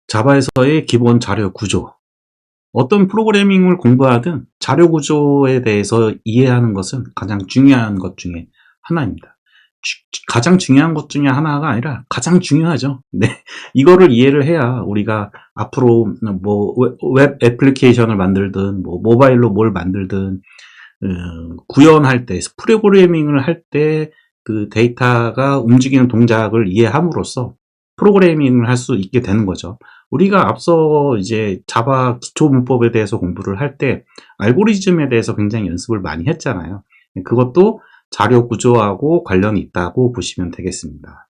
자바에서의 기본 자료 구조. 어떤 프로그래밍을 공부하든 자료 구조에 대해서 이해하는 것은 가장 중요한 것 중에 하나입니다. 가장 중요한 것 중에 하나가 아니라 가장 중요하죠. 네. 이거를 이해를 해야 우리가 앞으로 뭐 웹 애플리케이션을 만들든 뭐 모바일로 뭘 만들든 구현할 때, 프로그래밍을 할 때 그 데이터가 움직이는 동작을 이해함으로써 프로그래밍을 할 수 있게 되는 거죠. 우리가 앞서 이제 자바 기초 문법에 대해서 공부를 할 때 알고리즘에 대해서 굉장히 연습을 많이 했잖아요. 그것도 자료 구조하고 관련이 있다고 보시면 되겠습니다.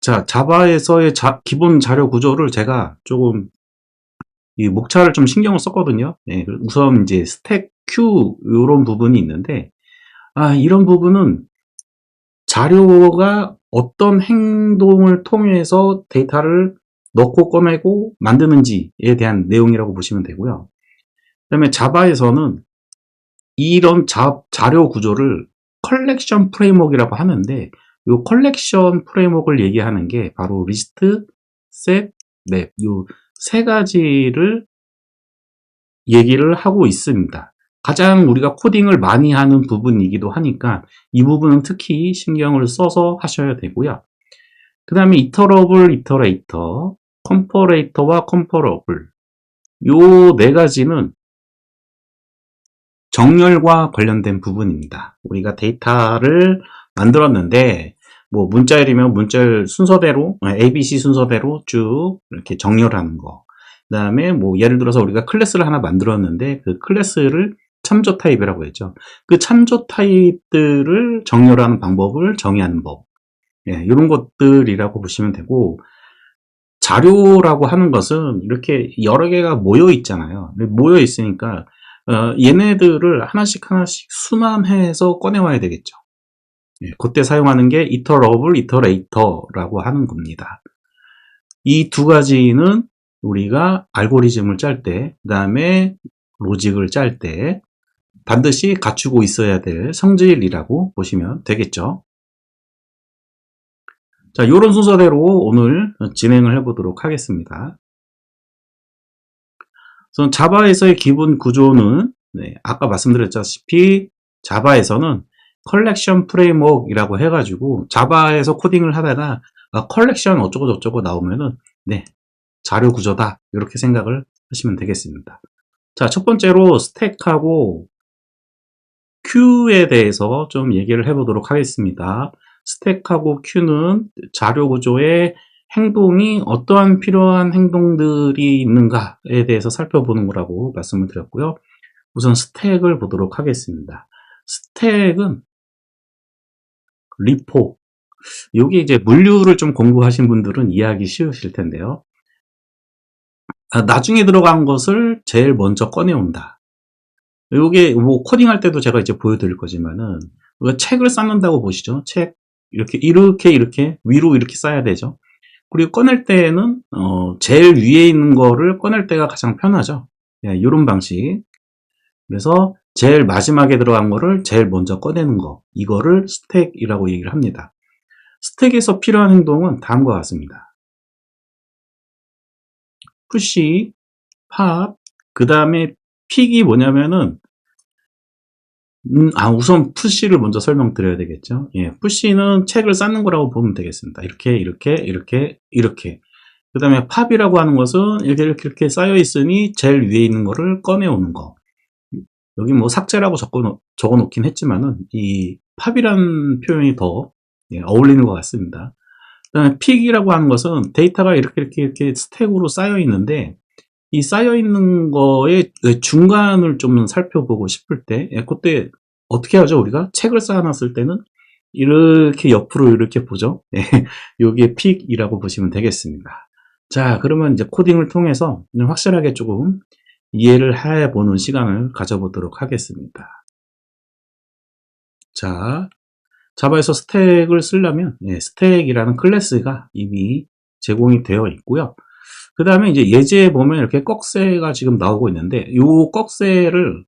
자, 자바에서의 기본 자료 구조를 제가 조금 이 목차를 좀 신경을 썼거든요. 예, 우선 이제 스택, 큐 이런 부분이 있는데 이런 부분은 자료가 어떤 행동을 통해서 데이터를 넣고 꺼내고 만드는지에 대한 내용이라고 보시면 되고요. 그 다음에 자바에서는 이런 자료 구조를 컬렉션 프레임워크라고 하는데 이 컬렉션 프레임워크를 얘기하는 게 바로 리스트, 셋, 맵 이 세 가지를 얘기를 하고 있습니다. 가장 우리가 코딩을 많이 하는 부분이기도 하니까 이 부분은 특히 신경을 써서 하셔야 되고요. 그 다음에 이터러블, 이터레이터, 컴퍼레이터와 컴퍼러블 요 네 가지는 정렬과 관련된 부분입니다. 우리가 데이터를 만들었는데 뭐 문자열이면 문자열 순서대로 ABC 순서대로 쭉 이렇게 정렬하는 거. 그 다음에 뭐 예를 들어서 우리가 클래스를 하나 만들었는데 그 클래스를 참조 타입이라고 했죠. 그 참조 타입들을 정렬하는 방법을 정의하는 법. 이런 것들이라고 보시면 되고, 자료라고 하는 것은 이렇게 여러 개가 모여 있잖아요. 모여 있으니까 얘네들을 하나씩 하나씩 순환해서 꺼내와야 되겠죠. 그때 사용하는 게 이터러블, 이터레이터라고 하는 겁니다. 이 두 가지는 우리가 알고리즘을 짤 때, 그 다음에 로직을 짤 때 반드시 갖추고 있어야 될 성질이라고 보시면 되겠죠. 자, 이런 순서대로 오늘 진행을 해보도록 하겠습니다. 우선 자바에서의 기본 구조는 아까 말씀드렸다시피 자바에서는 컬렉션 프레임워크이라고 해가지고 자바에서 코딩을 하다가 컬렉션 어쩌고 저쩌고 나오면은 자료 구조다 이렇게 생각을 하시면 되겠습니다. 자, 첫 번째로 스택하고 큐에 대해서 좀 얘기를 해보도록 하겠습니다. 스택하고 큐는 자료 구조의 행동이 어떠한 필요한 행동들이 있는가에 대해서 살펴보는 거라고 말씀을 드렸고요. 우선 스택을 보도록 하겠습니다. 스택은 리포. 여기 이제 물류를 좀 공부하신 분들은 이해하기 쉬우실 텐데요. 나중에 들어간 것을 제일 먼저 꺼내온다. 요게 뭐 코딩할 때도 제가 이제 보여드릴 거지만은 우리가 책을 쌓는다고 보시죠. 책 이렇게 위로 이렇게 쌓아야 되죠. 그리고 꺼낼 때에는 제일 위에 있는 거를 꺼낼 때가 가장 편하죠. 이런 방식. 그래서 제일 마지막에 들어간 거를 제일 먼저 꺼내는 거, 이거를 스택이라고 얘기를 합니다. 스택에서 필요한 행동은 다음과 같습니다. 푸시, 팝, 그 다음에 픽이 뭐냐면은 우선 푸시를 먼저 설명드려야 되겠죠. 푸시는 책을 쌓는 거라고 보면 되겠습니다. 이렇게. 그 다음에 팝이라고 하는 것은 이렇게 쌓여 있으니 제일 위에 있는 거를 꺼내오는 거. 여기 뭐 삭제라고 적어 놓긴 했지만은 이 팝이라는 표현이 더 어울리는 것 같습니다. 그 다음에 픽이라고 하는 것은 데이터가 이렇게 스택으로 쌓여 있는데 이 쌓여 있는 거의 중간을 좀 살펴보고 싶을 때 그때 어떻게 하죠? 우리가 책을 쌓아놨을 때는 이렇게 옆으로 이렇게 보죠. 여기에 픽이라고 보시면 되겠습니다. 자, 그러면 이제 코딩을 통해서 확실하게 조금 이해를 해보는 시간을 가져보도록 하겠습니다. 자, 자바에서 스택을 쓰려면 스택이라는 클래스가 이미 제공이 되어 있고요. 그 다음에 이제 예제에 보면 이렇게 꺽쇠가 지금 나오고 있는데 이 꺽쇠를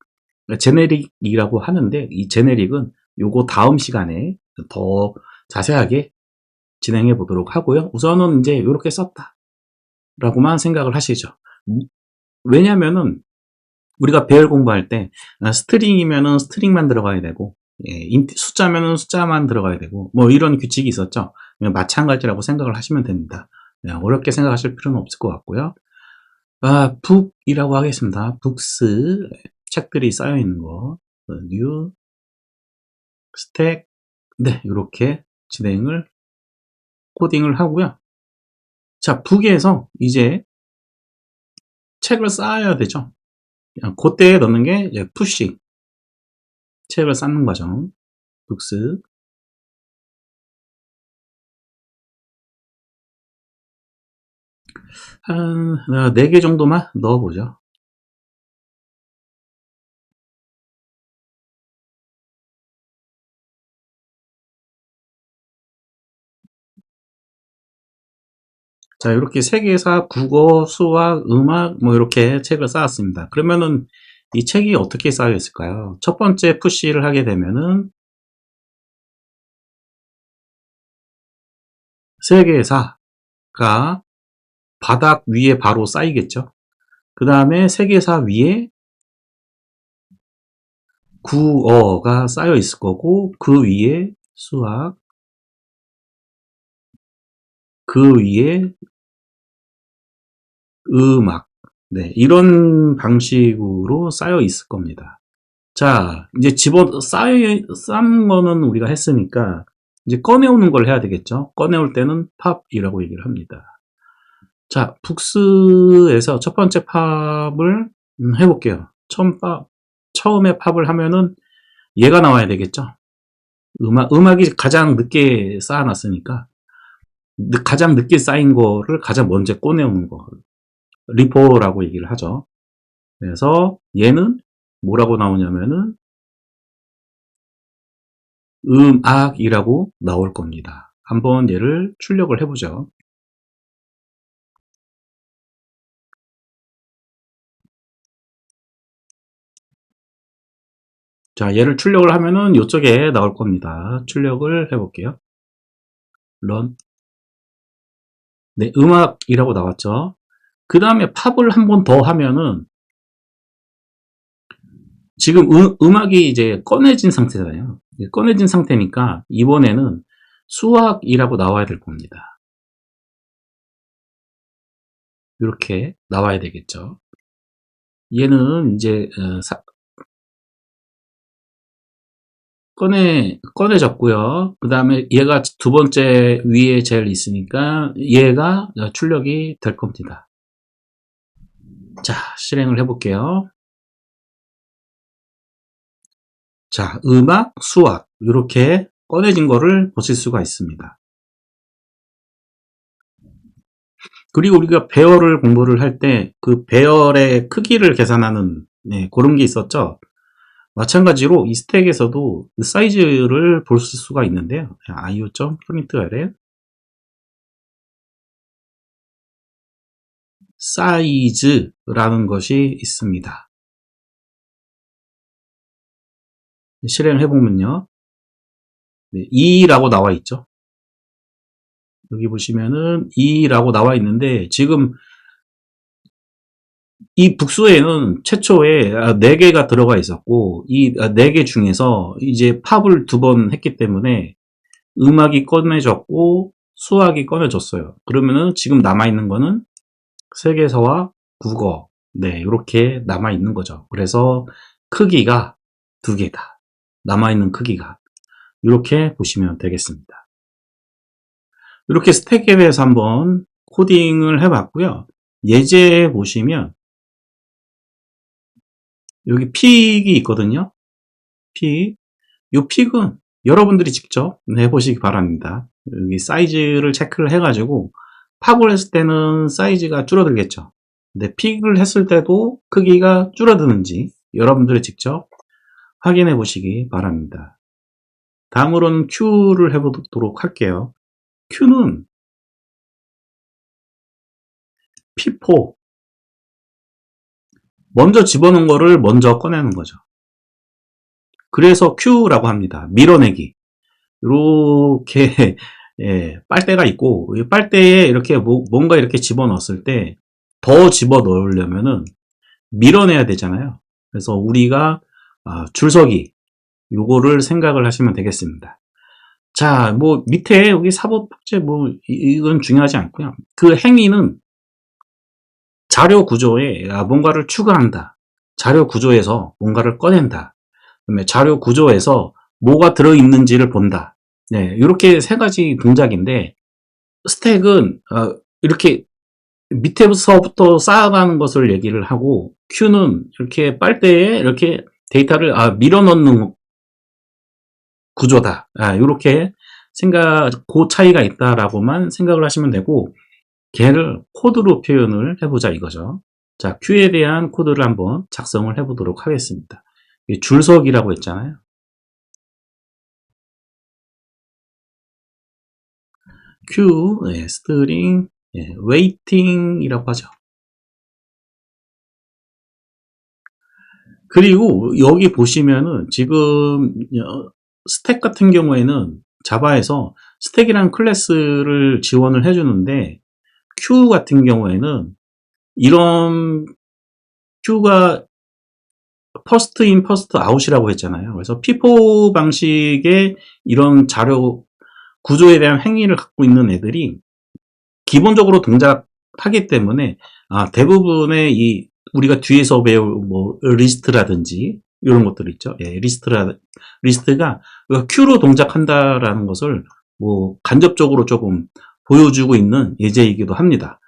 제네릭이라고 하는데 이 제네릭은 요거 다음 시간에 더 자세하게 진행해 보도록 하고요. 우선은 이제 이렇게 썼다. 라고만 생각을 하시죠. 왜냐면은 우리가 배열 공부할 때 스트링이면은 스트링만 들어가야 되고, 숫자면은 숫자만 들어가야 되고, 뭐 이런 규칙이 있었죠. 마찬가지라고 생각을 하시면 됩니다. 어렵게 생각하실 필요는 없을 것 같고요. 북이라고 하겠습니다. 북스, 책들이 쌓여 있는 거, 뉴, 스택, 네, 이렇게 진행을, 코딩을 하고요. 자, 북에서 이제 책을 쌓아야 되죠. 그때 넣는 게 이제 푸시, 책을 쌓는 과정, 북스. 한 4개 정도만 넣어보죠. 자, 이렇게 세계사, 국어, 수학, 음악, 뭐 이렇게 책을 쌓았습니다. 그러면은 이 책이 어떻게 쌓여 있을까요? 첫 번째 푸시를 하게 되면은 세계사가 바닥 위에 바로 쌓이겠죠. 그 다음에 세계사 위에 국어가 쌓여 있을 거고, 그 위에 수학, 그 위에 음악, 네, 이런 방식으로 쌓여 있을 겁니다. 자, 이제 쌓는 거는 우리가 했으니까, 이제 꺼내오는 걸 해야 되겠죠? 꺼내올 때는 팝이라고 얘기를 합니다. 자, 북스에서 첫 번째 팝을 해볼게요. 처음에 팝을 하면은 얘가 나와야 되겠죠? 음악이 가장 늦게 쌓아놨으니까, 가장 늦게 쌓인 거를 가장 먼저 꺼내오는 거. 리포라고 얘기를 하죠. 그래서 뭐라고 나오냐면은 음악이라고 나올 겁니다. 한번 얘를 출력을 해보죠. 자, 얘를 출력을 하면은 이쪽에 나올 겁니다. 출력을 해볼게요. 런. 네, 음악이라고 나왔죠. 그 다음에 팝을 한 번 더 하면은 지금 음악이 이제 꺼내진 상태잖아요. 꺼내진 상태니까 이번에는 수학이라고 나와야 될 겁니다. 이렇게 나와야 되겠죠. 얘는 이제 꺼내졌고요. 그 다음에 얘가 두 번째 위에 제일 있으니까 얘가 출력이 될 겁니다. 자, 실행을 해볼게요. 자, 음악, 수학 이렇게 꺼내진 거를 보실 수가 있습니다. 그리고 우리가 배열을 공부를 할 때 그 배열의 크기를 계산하는 그런 게 있었죠. 마찬가지로 이 스택에서도 그 사이즈를 볼 수가 있는데요. io.printLN 사이즈라는 것이 있습니다. 실행을 해보면요. 2라고 나와 있죠. 여기 보시면은 2라고 나와 있는데 지금 이 북수에는 최초에 4개가 들어가 있었고 이 4개 중에서 이제 팝을 2번 했기 때문에 음악이 꺼내졌고 수학이 꺼내졌어요. 그러면은 지금 남아있는 거는 세계사와 국어 이렇게 남아있는 거죠. 그래서 크기가 2개다. 남아있는 크기가 이렇게 보시면 되겠습니다. 이렇게 스택에 대해서 한번 코딩을 해봤고요. 예제에 보시면 여기 픽이 있거든요. 픽. 이 픽은 여러분들이 직접 해보시기 바랍니다. 여기 사이즈를 체크를 해가지고 팝을 했을 때는 사이즈가 줄어들겠죠. 근데 픽을 했을 때도 크기가 줄어드는지 여러분들이 직접 확인해 보시기 바랍니다. 다음으로는 Q를 해보도록 할게요. Q는 P4 먼저 집어넣은 거를 먼저 꺼내는 거죠. 그래서 Q라고 합니다. 밀어내기. 이렇게 빨대가 있고, 이 빨대에 이렇게 뭔가 이렇게 집어넣었을 때 더 집어넣으려면은 밀어내야 되잖아요. 그래서 우리가 줄서기 요거를 생각을 하시면 되겠습니다. 자, 뭐 밑에 여기 사법폭제 뭐 이건 중요하지 않고요. 그 행위는 자료 구조에 뭔가를 추가한다. 자료 구조에서 뭔가를 꺼낸다. 그다음에 자료 구조에서 뭐가 들어있는지를 본다. 네, 이렇게 세 가지 동작인데 스택은 이렇게 밑에서부터 쌓아가는 것을 얘기를 하고 Q는 이렇게 빨대에 이렇게 데이터를 밀어넣는 구조다. 이렇게 그 차이가 있다라고만 생각을 하시면 되고 걔를 코드로 표현을 해보자 이거죠. 자, Q에 대한 코드를 한번 작성을 해보도록 하겠습니다. 줄서기라고 했잖아요. Q, 스트링, 웨이팅이라고 하죠. 그리고 여기 보시면은 지금 스택 같은 경우에는 자바에서 스택이라는 클래스를 지원을 해주는데 Q 같은 경우에는 이런 Q가 퍼스트 인 퍼스트 아웃이라고 했잖아요. 그래서 피포 방식의 이런 자료 구조에 대한 행위를 갖고 있는 애들이 기본적으로 동작하기 때문에 대부분의 이 우리가 뒤에서 배울 뭐 리스트라든지 이런 것들 있죠. 리스트가 Q로 동작한다라는 것을 뭐 간접적으로 조금 보여주고 있는 예제이기도 합니다.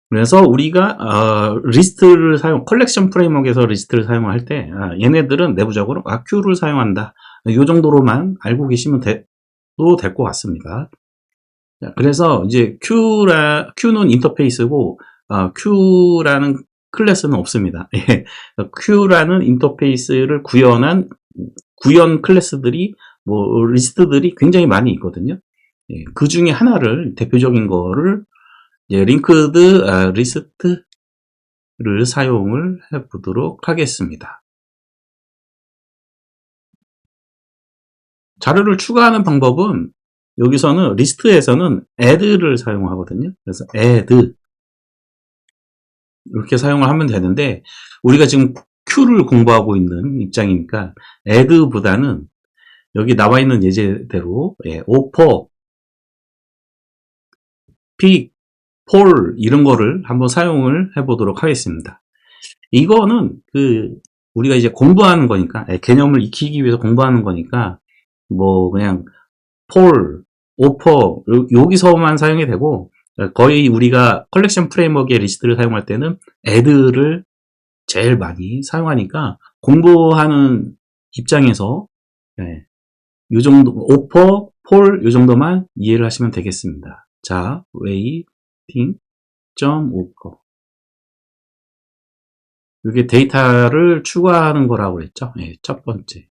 그래서 우리가 리스트를 컬렉션 프레임워크에서 리스트를 사용할 때 얘네들은 내부적으로 Q를 사용한다. 이 정도로만 알고 계시면 도 될 것 같습니다. 그래서 이제 Q는 인터페이스고 Q라는 클래스는 없습니다. Q라는 인터페이스를 구현한 구현 클래스들이 뭐 리스트들이 굉장히 많이 있거든요. 그 중에 하나를 대표적인 거를 링크드 리스트를 사용을 해보도록 하겠습니다. 자료를 추가하는 방법은 여기서는 리스트에서는 add를 사용하거든요. 그래서 add 이렇게 사용을 하면 되는데 우리가 지금 Q를 공부하고 있는 입장이니까 add보다는 여기 나와 있는 예제대로 offer, pick, poll 이런 거를 한번 사용을 해보도록 하겠습니다. 이거는 우리가 이제 공부하는 거니까 개념을 익히기 위해서 공부하는 거니까 뭐 그냥 poll, offer 여기서만 사용이 되고 거의 우리가 컬렉션 프레임워크의 리스트를 사용할 때는 add를 제일 많이 사용하니까 공부하는 입장에서 이 정도 offer, poll 이 정도만 이해를 하시면 되겠습니다. 자, waiting.offer 이게 데이터를 추가하는 거라고 그랬죠. 첫 번째.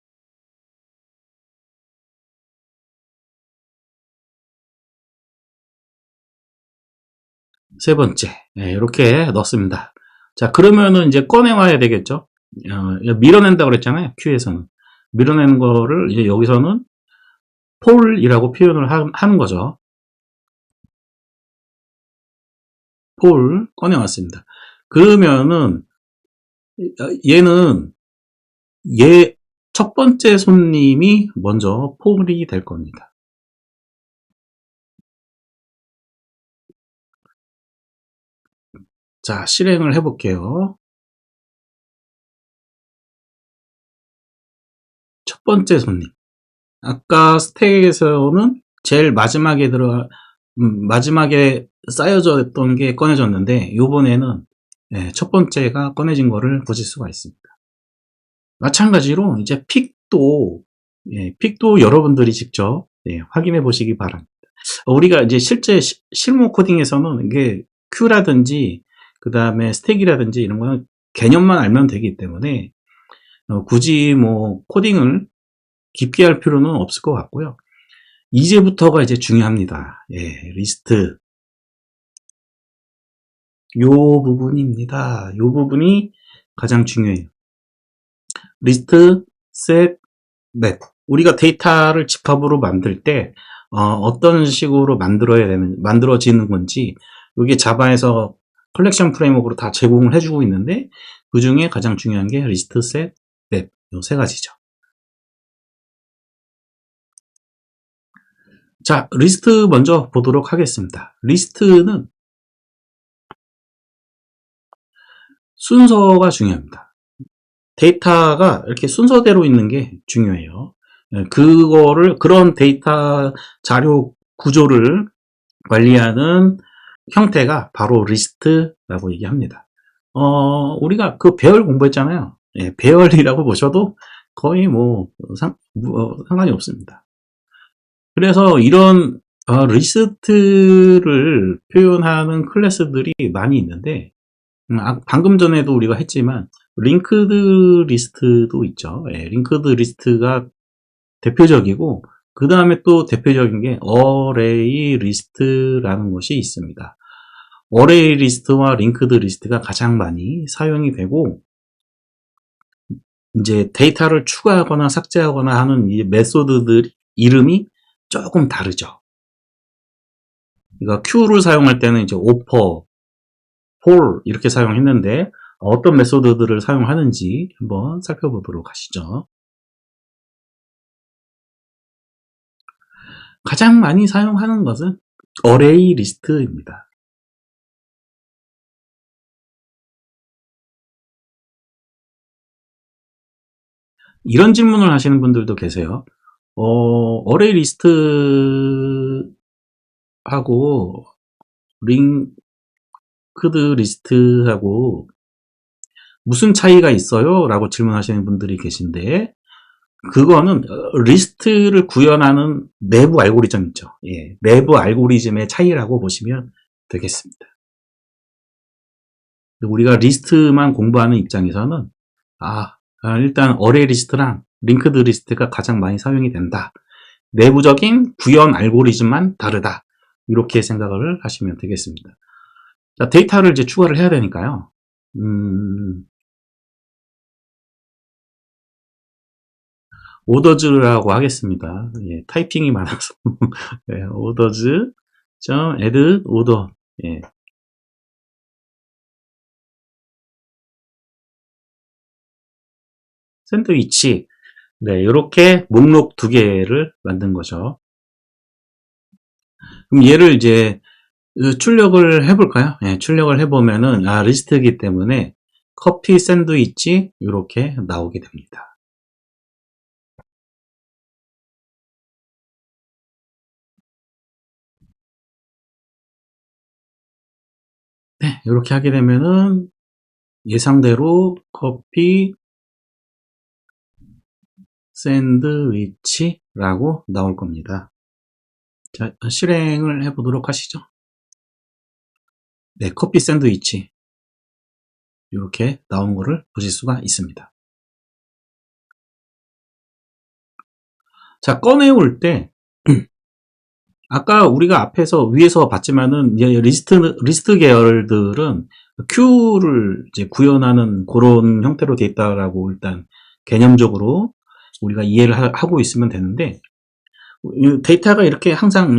세 번째. 이렇게 넣습니다. 자, 그러면은 이제 꺼내와야 되겠죠. 밀어낸다고 그랬잖아요. Q에서는. 밀어내는 거를 이제 여기서는 폴이라고 표현을 하는 거죠. 폴 꺼내왔습니다. 그러면은 얘는 첫 번째 손님이 먼저 폴이 될 겁니다. 자, 실행을 해볼게요. 첫 번째 손님. 아까 스택에서는 제일 마지막에 마지막에 쌓여져 있던 게 꺼내졌는데, 요번에는 첫 번째가 꺼내진 거를 보실 수가 있습니다. 마찬가지로 이제 픽도 여러분들이 직접 확인해 보시기 바랍니다. 우리가 이제 실제 실무 코딩에서는 이게 Q라든지 그 다음에 스택이라든지 이런 거는 개념만 알면 되기 때문에 굳이 뭐 코딩을 깊게 할 필요는 없을 것 같고요. 이제부터가 이제 중요합니다. 리스트 요 부분입니다. 요 부분이 가장 중요해요. 리스트, 셋, 넷. 우리가 데이터를 집합으로 만들 때 어떤 식으로 만들어지는 건지, 이게 자바에서 컬렉션 프레임워크로 다 제공을 해주고 있는데, 그 중에 가장 중요한 게 리스트, 셋, 맵, 요 세 가지죠. 자, 리스트 먼저 보도록 하겠습니다. 리스트는 순서가 중요합니다. 데이터가 이렇게 순서대로 있는 게 중요해요. 그런 데이터 자료 구조를 관리하는 형태가 바로 리스트라고 얘기합니다. 우리가 그 배열 공부했잖아요. 예, 배열이라고 보셔도 거의 상관이 없습니다. 그래서 이런 리스트를 표현하는 클래스들이 많이 있는데, 방금 전에도 우리가 했지만 링크드 리스트도 있죠. 예, 링크드 리스트가 대표적이고, 그 다음에 또 대표적인 게 어레이 리스트라는 것이 있습니다. 어레이 리스트와 링크드 리스트가 가장 많이 사용이 되고, 이제 데이터를 추가하거나 삭제하거나 하는 이 메소드들 이름이 조금 다르죠. 그러니까 Q를 사용할 때는 이제 오퍼, 폴 이렇게 사용했는데, 어떤 메소드들을 사용하는지 한번 살펴보도록 하시죠. 가장 많이 사용하는 것은 어레이 리스트입니다. 이런 질문을 하시는 분들도 계세요. 어레이 리스트하고 링크드 리스트하고 무슨 차이가 있어요? 라고 질문하시는 분들이 계신데, 그거는 리스트를 구현하는 내부 알고리즘 있죠. 예, 내부 알고리즘의 차이라고 보시면 되겠습니다. 우리가 리스트만 공부하는 입장에서는 일단 어레이 리스트랑 링크드 리스트가 가장 많이 사용이 된다. 내부적인 구현 알고리즘만 다르다. 이렇게 생각을 하시면 되겠습니다. 자, 데이터를 이제 추가를 해야 되니까요. 오더즈라고 하겠습니다. 예, 타이핑이 많아서. 예, 오더즈, add, order. 예. 샌드위치. 네, 이렇게 목록 두 개를 만든 거죠. 그럼 얘를 이제 출력을 해볼까요? 예, 출력을 해보면은, 리스트이기 때문에 커피 샌드위치, 이렇게 나오게 됩니다. 네, 이렇게 하게 되면은 예상대로 커피 샌드위치라고 나올 겁니다. 자, 실행을 해보도록 하시죠. 네, 커피 샌드위치 이렇게 나온 거를 보실 수가 있습니다. 자, 꺼내올 때 아까 우리가 앞에서 위에서 봤지만은 리스트 계열들은 Q를 이제 구현하는 그런 형태로 되어 있다라고 일단 개념적으로 우리가 이해를 하고 있으면 되는데, 데이터가 이렇게 항상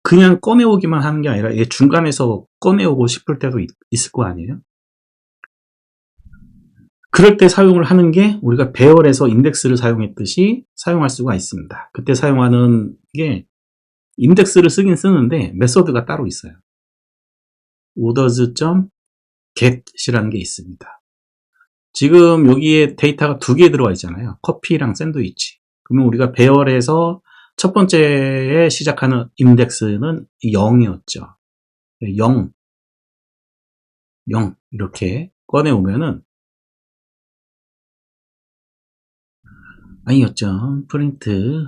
그냥 꺼내오기만 하는 게 아니라 중간에서 꺼내오고 싶을 때도 있을 거 아니에요? 그럴 때 사용을 하는 게 우리가 배열에서 인덱스를 사용했듯이 사용할 수가 있습니다. 그때 사용하는 게 인덱스를 쓰긴 쓰는데 메소드가 따로 있어요. orders.get이라는 게 있습니다. 지금 여기에 데이터가 두 개 들어와 있잖아요. 커피랑 샌드위치. 그러면 우리가 배열에서 첫 번째에 시작하는 인덱스는 0이었죠. 0 이렇게 꺼내오면은 아니었죠. 프린트.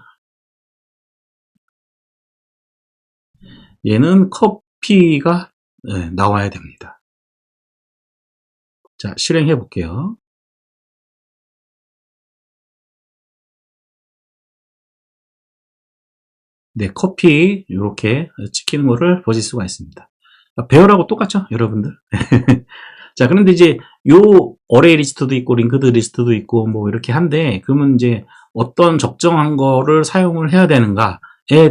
얘는 커피가 나와야 됩니다. 자, 실행해 볼게요. 네, 커피 이렇게 찍히는 거를 보실 수가 있습니다. 배열하고 똑같죠, 여러분들? 자, 그런데 이제 요 어레이 리스트도 있고 링크드 리스트도 있고 뭐 이렇게 한데, 그러면 이제 어떤 적정한 거를 사용을 해야 되는가?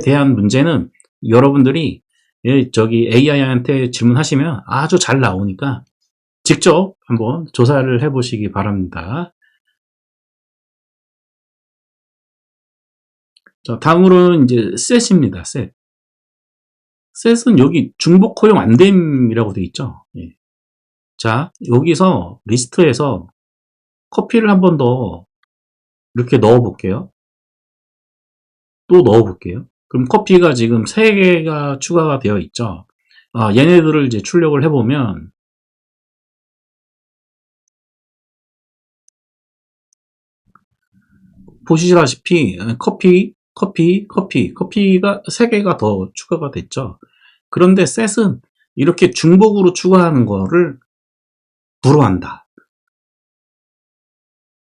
대한 문제는 여러분들이 저기 AI한테 질문하시면 아주 잘 나오니까 직접 한번 조사를 해보시기 바랍니다. 자, 다음으로는 이제 셋입니다. 셋. 셋은 여기 중복 허용 안 됨이라고 되어 있죠. 예. 자, 여기서 리스트에서 커피를 한 번 더 이렇게 넣어 볼게요. 또 넣어 볼게요. 그럼 커피가 지금 3개가 추가가 되어 있죠. 얘네들을 이제 출력을 해보면 보시다시피 커피가 3개가 더 추가가 됐죠. 그런데 셋은 이렇게 중복으로 추가하는 거를 불허한다.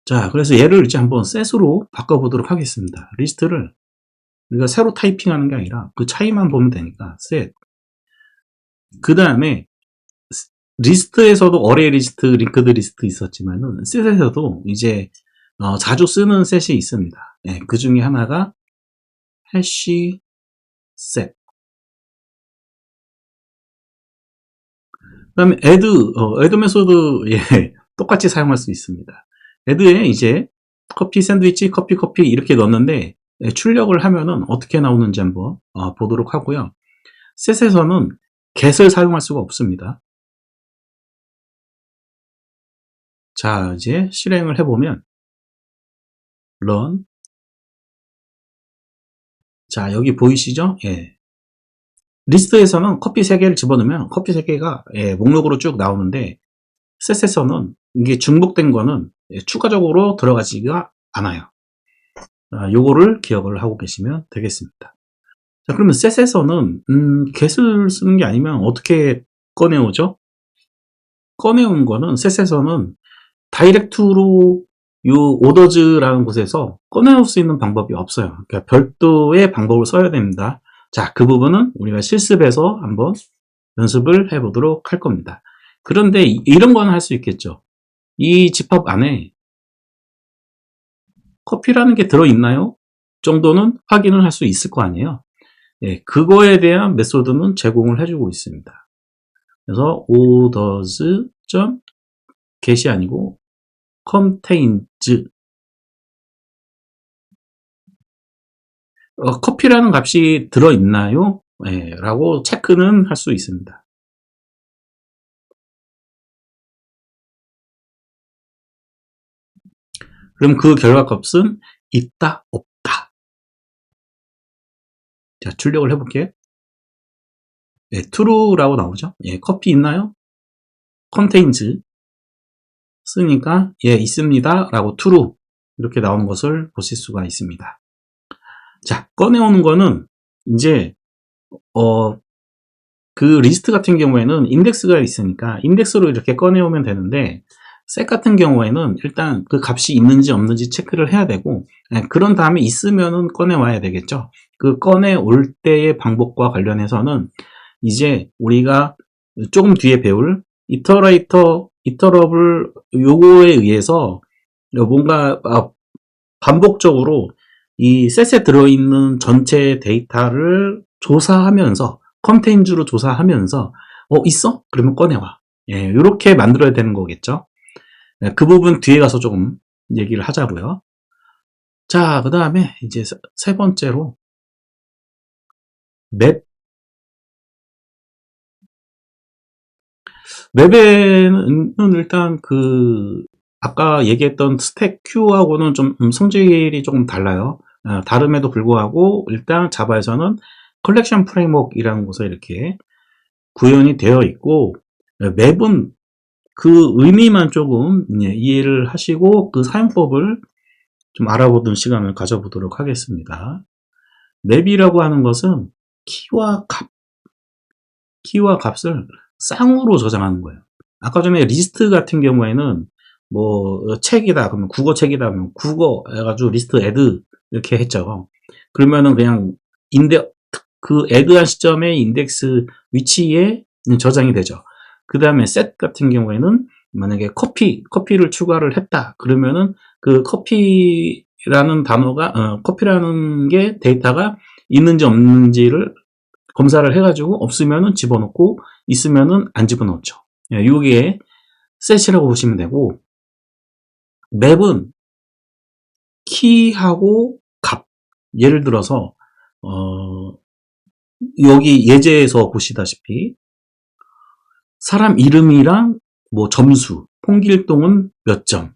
자, 그래서 얘를 이제 한번 셋으로 바꿔보도록 하겠습니다. 리스트를 우리가 새로 타이핑하는 게 아니라 그 차이만 보면 되니까 셋. 그 다음에 리스트에서도 어레이 리스트, 링크드 리스트 있었지만은 셋에서도 이제 자주 쓰는 셋이 있습니다. 네, 그 중에 하나가 해시 셋. 그 다음에 add 메소드, 예, 똑같이 사용할 수 있습니다. add에 이제 커피 샌드위치, 커피 이렇게 넣었는데 출력을 하면은 어떻게 나오는지 한번 보도록 하고요. 셋에서는 get을 사용할 수가 없습니다. 자, 이제 실행을 해보면 run. 자, 여기 보이시죠? 예. 리스트에서는 커피 3개를 집어넣으면 커피 3개가 목록으로 쭉 나오는데 셋에서는 이게 중복된 거는 추가적으로 들어가지가 않아요. 요거를 기억을 하고 계시면 되겠습니다. 자, 그러면 셋에서는 get을 쓰는 게 아니면 어떻게 꺼내오죠? 꺼내온 거는 셋에서는 다이렉트로 요 오더즈라는 곳에서 꺼내올 수 있는 방법이 없어요. 그러니까 별도의 방법을 써야 됩니다. 자, 그 부분은 우리가 실습해서 한번 연습을 해보도록 할 겁니다. 그런데 이런 건 할 수 있겠죠. 이 집합 안에 커피라는 게 들어있나요? 정도는 확인을 할 수 있을 거 아니에요. 예, 그거에 대한 메소드는 제공을 해주고 있습니다. 그래서 orders.get이 아니고 contains 커피라는 값이 들어있나요? 예, 라고 체크는 할 수 있습니다. 그럼 그 결과값은 있다, 없다. 자, 출력을 해볼게요. 예, true라고 나오죠. 예, 커피 있나요? contains 쓰니까 예, 있습니다. 라고 true 이렇게 나오는 것을 보실 수가 있습니다. 자, 꺼내오는 거는 이제 그 리스트 같은 경우에는 인덱스가 있으니까 인덱스로 이렇게 꺼내오면 되는데 셋 같은 경우에는 일단 그 값이 있는지 없는지 체크를 해야 되고 그런 다음에 있으면은 꺼내와야 되겠죠. 그 꺼내올 때의 방법과 관련해서는 이제 우리가 조금 뒤에 배울 이터러블 요거에 의해서 뭔가 반복적으로 이 셋에 들어있는 전체 데이터를 조사하면서 컨테인즈로 조사하면서 있어? 그러면 꺼내와. 예, 이렇게 만들어야 되는 거겠죠. 그 부분 뒤에 가서 조금 얘기를 하자고요. 자, 그 다음에 이제 세 번째로 맵에는 일단 아까 얘기했던 스택 큐하고는 좀 성질이 조금 달라요. 다름에도 불구하고 일단 자바에서는 컬렉션 프레임워크이라는 곳에 이렇게 구현이 되어 있고 맵은 그 의미만 조금 이해를 하시고 그 사용법을 좀 알아보는 시간을 가져보도록 하겠습니다. 맵이라고 하는 것은 키와 값을 쌍으로 저장하는 거예요. 아까 전에 리스트 같은 경우에는 뭐 책이다 그러면 국어 책이다 그러면 국어 해가지고 리스트 애드 이렇게 했죠. 그러면은 그냥 그 애드한 시점에 인덱스 위치에 저장이 되죠. 그 다음에 셋 같은 경우에는 만약에 커피를 추가를 했다 그러면은 그 커피라는 단어가 커피라는 게 데이터가 있는지 없는지를 검사를 해가지고 없으면은 집어넣고 있으면은 안 집어넣죠. 이게 셋이라고 보시면 되고, 맵은 키하고 값. 예를 들어서 여기 예제에서 보시다시피 사람 이름이랑 뭐 점수, 홍길동은 몇 점,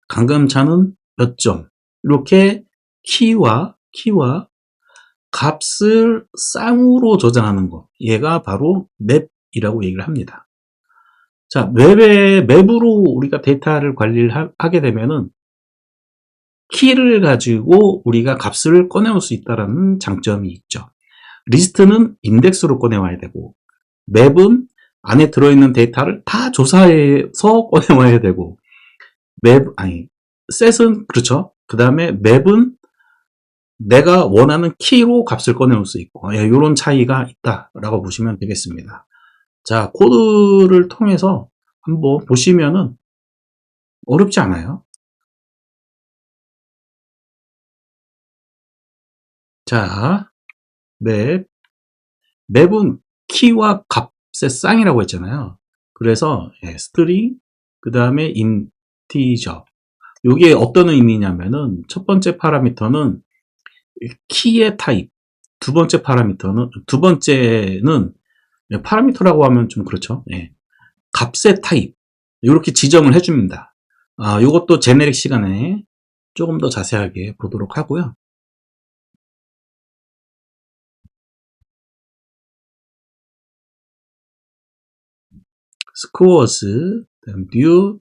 강감찬은 몇 점, 이렇게 키와 값을 쌍으로 저장하는 것, 얘가 바로 맵이라고 얘기를 합니다. 자, 맵으로 우리가 데이터를 관리를 하게 되면은 키를 가지고 우리가 값을 꺼내올 수 있다는 장점이 있죠. 리스트는 인덱스로 꺼내와야 되고, 맵은 안에 들어있는 데이터를 다 조사해서 꺼내와야 되고, 셋은 그렇죠. 그 다음에 맵은 내가 원하는 키로 값을 꺼내올 수 있고, 이런 차이가 있다라고 보시면 되겠습니다. 자, 코드를 통해서 한번 보시면은 어렵지 않아요. 자, 맵은 키와 값의 쌍이라고 했잖아요. 그래서 스트링, 그 다음에 인티저. 이게 어떤 의미냐면은 첫 번째 파라미터는 키의 타입, 두 번째는 파라미터라고 하면 좀 그렇죠. 값의 타입, 이렇게 지정을 해줍니다. 이것도 제네릭 시간에 조금 더 자세하게 보도록 하고요. 스코어스, 뷰,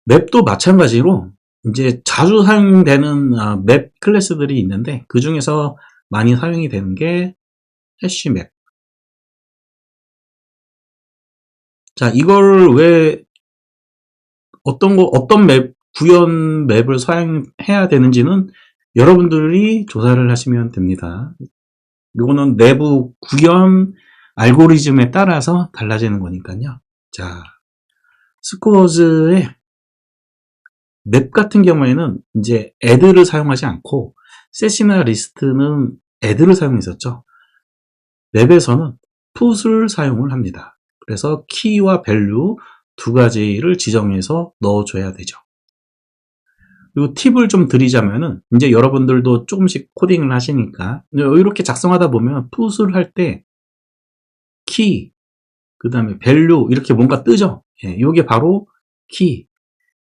맵도 마찬가지로 이제 자주 사용되는 맵 클래스들이 있는데 그 중에서 많이 사용이 되는 게 해시맵. 자, 이걸 왜 어떤 구현 맵을 사용해야 되는지는 여러분들이 조사를 하시면 됩니다. 이거는 내부 구현 알고리즘에 따라서 달라지는 거니까요. 자, 스코어즈의 맵 같은 경우에는 이제 add를 사용하지 않고 셋이나 리스트는 add를 사용했었죠. 맵에서는 put을 사용을 합니다. 그래서 키와 value 두 가지를 지정해서 넣어줘야 되죠. 그리고 팁을 좀 드리자면은 이제 여러분들도 조금씩 코딩을 하시니까 이렇게 작성하다 보면 put을 할 때 키, 그 다음에 value 이렇게 뭔가 뜨죠. 이게 바로 키,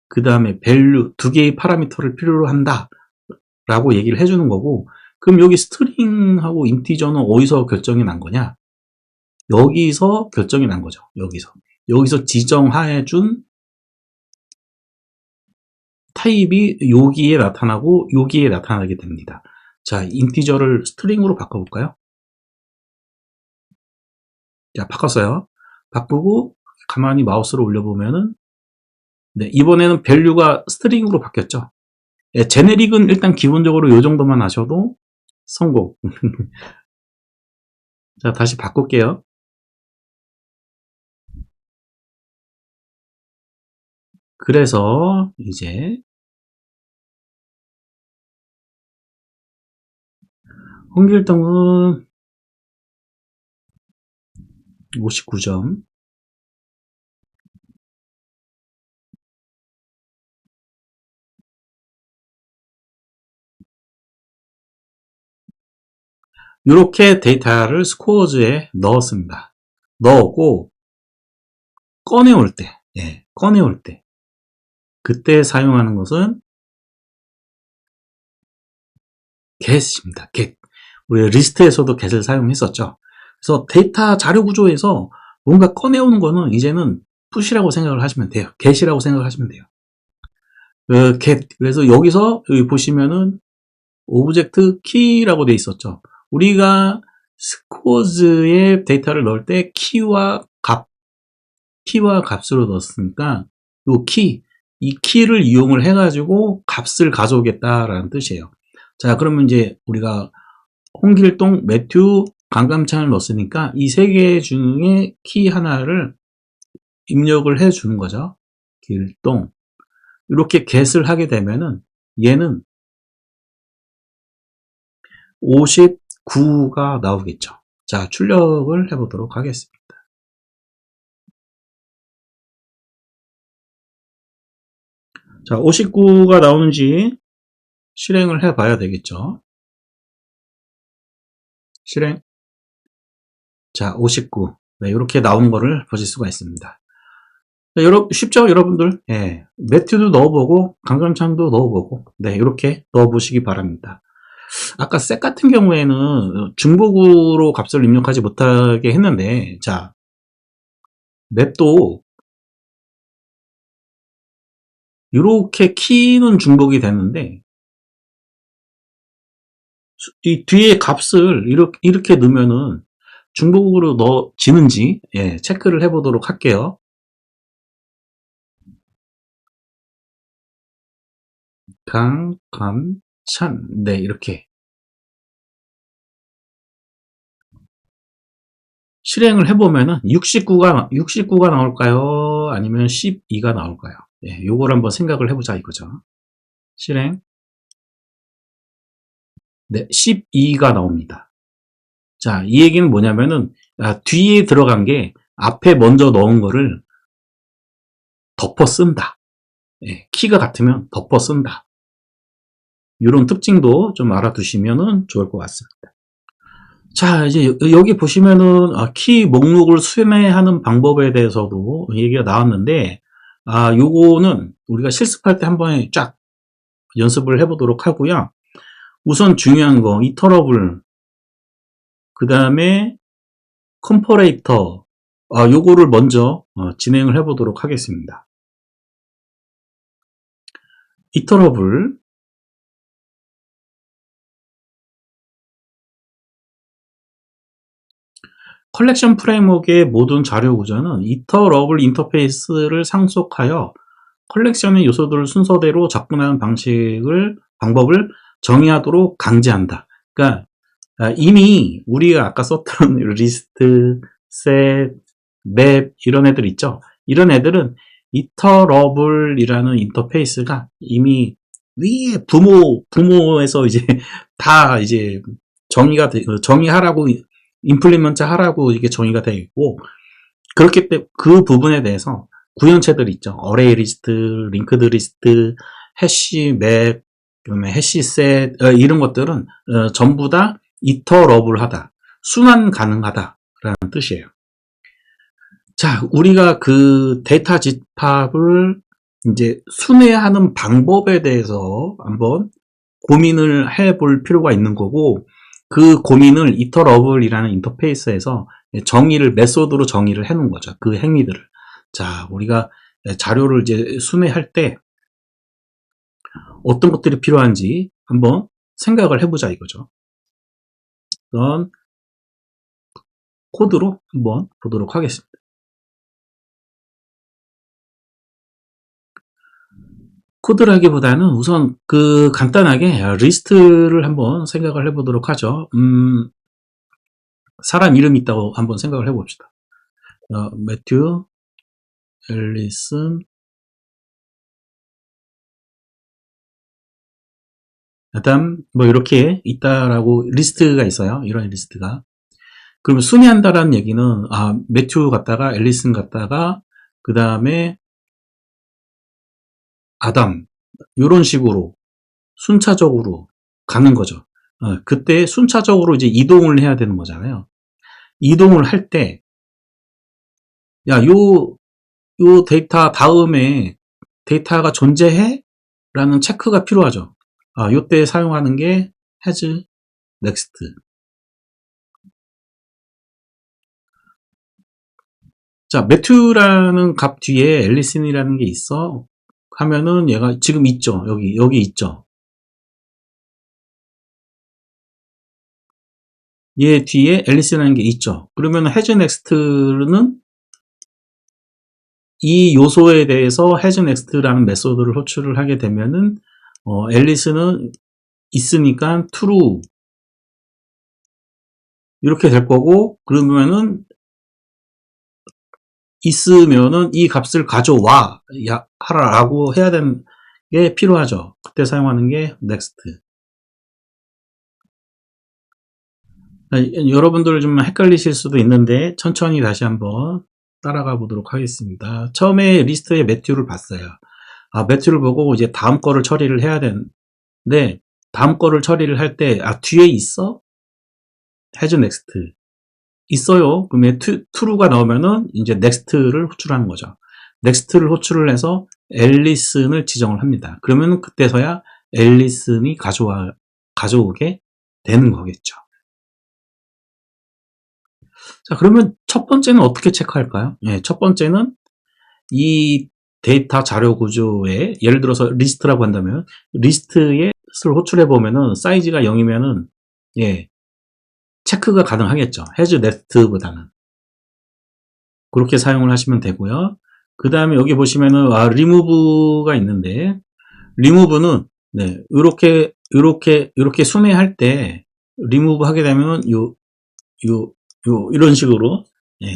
그 다음에 value 두 개의 파라미터를 필요로 한다 라고 얘기를 해주는 거고, 그럼 여기 스트링하고 인티저는 어디서 결정이 난 거냐? 여기서 결정이 난 거죠. 여기서 지정해준 타입이 여기에 나타나고 여기에 나타나게 됩니다. 자, 인티저를 스트링으로 바꿔볼까요? 자, 바꿨어요. 바꾸고 가만히 마우스를 올려보면은 이번에는 value가 스트링으로 바뀌었죠. 제네릭은 일단 기본적으로 이 정도만 하셔도 성공. 자, 다시 바꿀게요. 그래서 이제 홍길동은 59점, 이렇게 데이터를 스코어즈에 넣었습니다. 넣었고 꺼내올 때 그때 사용하는 것은 get입니다. get. 우리 리스트에서도 get을 사용했었죠. 그래서 데이터 자료 구조에서 뭔가 꺼내오는 거는 이제는 push라고 생각을 하시면 돼요. get이라고 생각을 하시면 돼요. get. 그래서 여기서 여기 보시면은 오브젝트 키라고 돼 있었죠. 우리가 스코어즈에 데이터를 넣을 때 키와 값으로 넣었으니까 이 키를 이용을 해가지고 값을 가져오겠다라는 뜻이에요. 자, 그러면 이제 우리가 홍길동, 매튜, 강감찬을 넣었으니까 이 세 개 중에 키 하나를 입력을 해 주는 거죠. 길동. 이렇게 get을 하게 되면은 얘는 59가 나오겠죠. 자, 출력을 해보도록 하겠습니다. 자, 59가 나오는지 실행을 해봐야 되겠죠. 실행. 자, 59. 네, 이렇게 나오는 거를 보실 수가 있습니다. 네, 쉽죠, 여러분들? 예. 매튜도 넣어보고, 강감창도 넣어보고, 네, 이렇게 넣어보시기 바랍니다. 아까 셋 같은 경우에는 중복으로 값을 입력하지 못하게 했는데, 자, 맵도 이렇게 키는 중복이 되는데, 이 뒤에 값을 이렇게 넣으면은 중복으로 넣어지는지, 예, 체크를 해보도록 할게요. 강감찬, 네, 이렇게. 실행을 해보면은 69가 나올까요? 아니면 12가 나올까요? 예, 요걸 한번 생각을 해보자 이거죠. 실행. 네, 12가 나옵니다. 자, 이 얘기는 뭐냐면은, 뒤에 들어간 게 앞에 먼저 넣은 거를 덮어 쓴다. 예, 키가 같으면 덮어 쓴다. 이런 특징도 좀 알아두시면 좋을 것 같습니다. 자, 이제 여기 보시면은 키 목록을 수매하는 방법에 대해서도 얘기가 나왔는데, 요거는 우리가 실습할 때 한번 쫙 연습을 해보도록 하고요. 우선 중요한 거, 이터러블, 그 다음에 컴퍼레이터, 요거를 먼저 진행을 해보도록 하겠습니다. 이터러블, 컬렉션 프레임워크의 모든 자료 구조는 이터러블 인터페이스를 상속하여 컬렉션의 요소들을 순서대로 접근하는 방법을 정의하도록 강제한다. 그러니까 이미 우리가 아까 썼던 리스트, 셋, 맵 이런 애들 있죠. 이런 애들은 이터러블이라는 인터페이스가 이미 위에 부모에서 이제 다 이제 정의하라고 임플리먼트 하라고 이게 정의가 되어 있고, 그렇기 때문에 그 부분에 대해서 구현체들 있죠. 어레이 리스트, 링크드 리스트, 해시 맵, 그다음에 해시 셋 이런 것들은 전부 다 이터러블하다, 순환 가능하다라는 뜻이에요. 자, 우리가 그 데이터 집합을 이제 순회하는 방법에 대해서 한번 고민을 해볼 필요가 있는 거고, 그 고민을 이터러블이라는 인터페이스에서 메소드로 정의를 해놓은 거죠. 그 행위들을. 자, 우리가 자료를 이제 순회할 때 어떤 것들이 필요한지 한번 생각을 해보자 이거죠. 그런 코드로 한번 보도록 하겠습니다. 코드라기보다는 우선 그 간단하게 리스트를 한번 생각을 해보도록 하죠. 사람 이름이 있다고 한번 생각을 해봅시다. 매튜, 앨리슨, 아담, 뭐 이렇게 있다라고 리스트가 있어요. 이런 리스트가. 그러면 순회한다라는 얘기는 매튜 갔다가 앨리슨 갔다가 그 다음에 아담 이런 식으로 순차적으로 가는 거죠. 그때 순차적으로 이제 이동을 해야 되는 거잖아요. 이동을 할 때, 야, 요 데이터 다음에 데이터가 존재해? 라는 체크가 필요하죠. 요때 사용하는 게 has, next. 자, 매튜라는 값 뒤에 앨리슨이라는 게 있어. 하면은 얘가 지금 있죠. 여기 있죠. 얘 뒤에 앨리슨이라는 게 있죠. 그러면 has, next는 이 요소에 대해서 has, next라는 메소드를 호출을 하게 되면은 앨리슨은 있으니까 true 이렇게 될 거고, 그러면은 있으면은 이 값을 가져와 하라고 해야 되는 게 필요하죠. 그때 사용하는 게 next. 여러분들 좀 헷갈리실 수도 있는데 천천히 다시 한번 따라가 보도록 하겠습니다. 처음에 리스트의 매튜를 봤어요. 매튜를 보고 이제 다음 거를 처리를 해야 되는데, 다음 거를 처리를 할 때 뒤에 있어? has next 있어요. 그러면 true가 나오면은 이제 next를 호출하는 거죠. next를 호출을 해서 앨리슨을 지정을 합니다. 그러면 그때서야 앨리슨이 가져오게 되는 거겠죠. 자, 그러면 첫 번째는 어떻게 체크할까요? 첫 번째는 이 데이터 자료 구조에 예를 들어서 리스트라고 한다면 리스트에 를 호출해 보면은 사이즈가 0이면은 체크가 가능하겠죠. has next보다는 그렇게 사용을 하시면 되고요. 그 다음에 여기 보시면은 remove가 있는데 remove는 이렇게 순회할 때 remove 하게 되면은 이런 식으로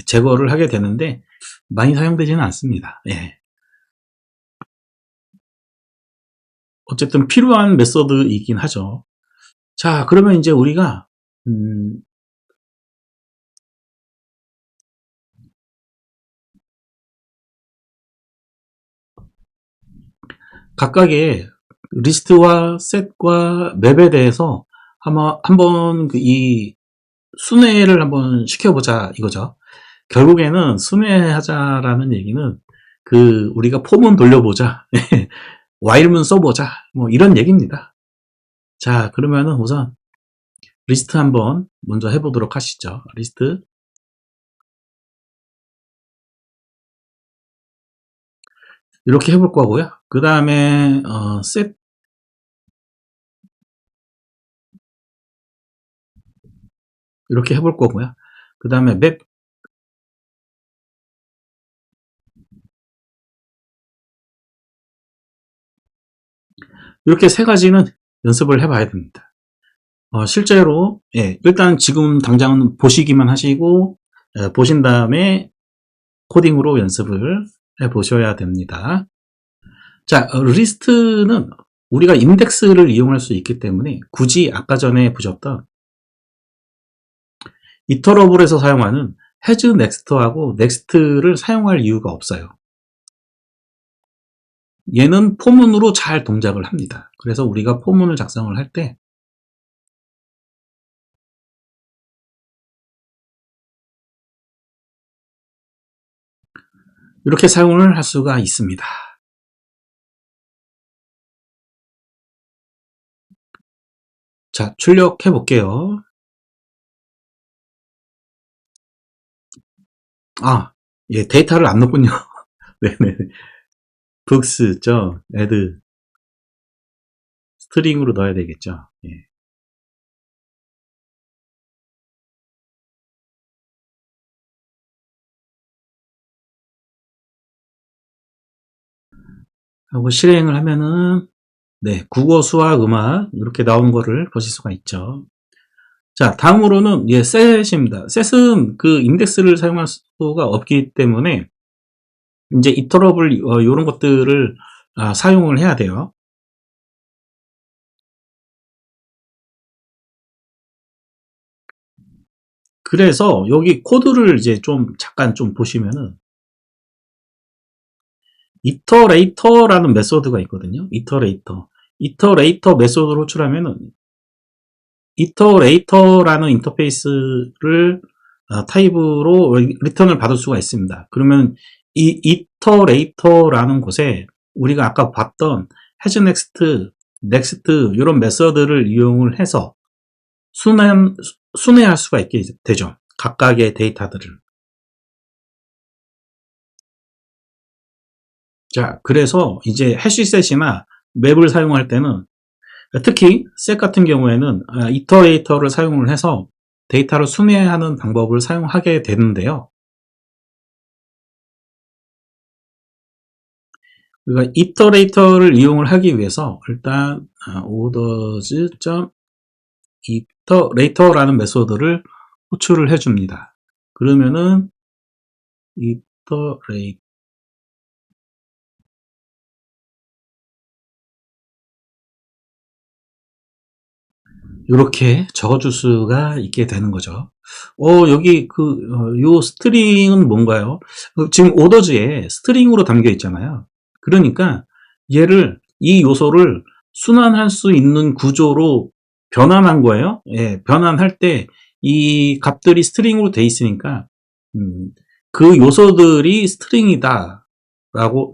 제거를 하게 되는데 많이 사용되지는 않습니다. 어쨌든 필요한 메서드이긴 하죠. 자, 그러면 이제 우리가 각각의 리스트와 셋과 맵에 대해서 한번 이 순회를 한번 시켜보자 이거죠. 결국에는 순회하자라는 얘기는 우리가 폼은 돌려보자, while문 써보자, 뭐 이런 얘기입니다. 자, 그러면은 우선 리스트 한번 먼저 해보도록 하시죠. 리스트. 이렇게 해볼 거고요. 그 다음에 셋 이렇게 해볼 거고요. 그 다음에 맵 이렇게 세 가지는 연습을 해봐야 됩니다. 실제로 일단 지금 당장은 보시기만 하시고 보신 다음에 코딩으로 연습을 해 보셔야 됩니다. 자, 리스트는 우리가 인덱스를 이용할 수 있기 때문에 굳이 아까 전에 보셨던 이터러블에서 사용하는 has next하고 next를 사용할 이유가 없어요. 얘는 포문으로 잘 동작을 합니다. 그래서 우리가 포문을 작성을 할 때 이렇게 사용을 할 수가 있습니다. 자, 출력해 볼게요. 데이터를 안 넣군요. 네네. books, add, 스트링으로 넣어야 되겠죠. 하고 실행을 하면은 국어, 수학, 음악 이렇게 나온 거를 보실 수가 있죠. 자, 다음으로는 set입니다. set은 인덱스를 사용할 수가 없기 때문에 이제 이터러블 이런 것들을 사용을 해야 돼요. 그래서 여기 코드를 이제 잠깐 보시면은 이터레이터라는 메소드가 있거든요. 이터레이터 메소드를 호출하면은 이터레이터라는 인터페이스를 타입으로 리턴을 받을 수가 있습니다. 그러면 이 이터레이터라는 곳에 우리가 아까 봤던 has next, next 이런 메서드를 이용을 해서 순회할 수가 있게 되죠. 각각의 데이터들을. 자, 그래서 이제 해시셋이나 맵을 사용할 때는 특히 셋 같은 경우에는 이터레이터를 사용을 해서 데이터를 순회하는 방법을 사용하게 되는데요. 그러니까 이터레이터를 이용을 하기 위해서 일단 orders.iterator라는 메소드를 호출을 해줍니다. 그러면은 iterate 이렇게 적어줄 수가 있게 되는 거죠. 여기 요 스트링은 뭔가요? 지금 오더즈에 스트링으로 담겨 있잖아요. 그러니까 이 요소를 순환할 수 있는 구조로 변환한 거예요. 예, 변환할 때 이 값들이 스트링으로 돼 있으니까, 그 요소들이 스트링이다.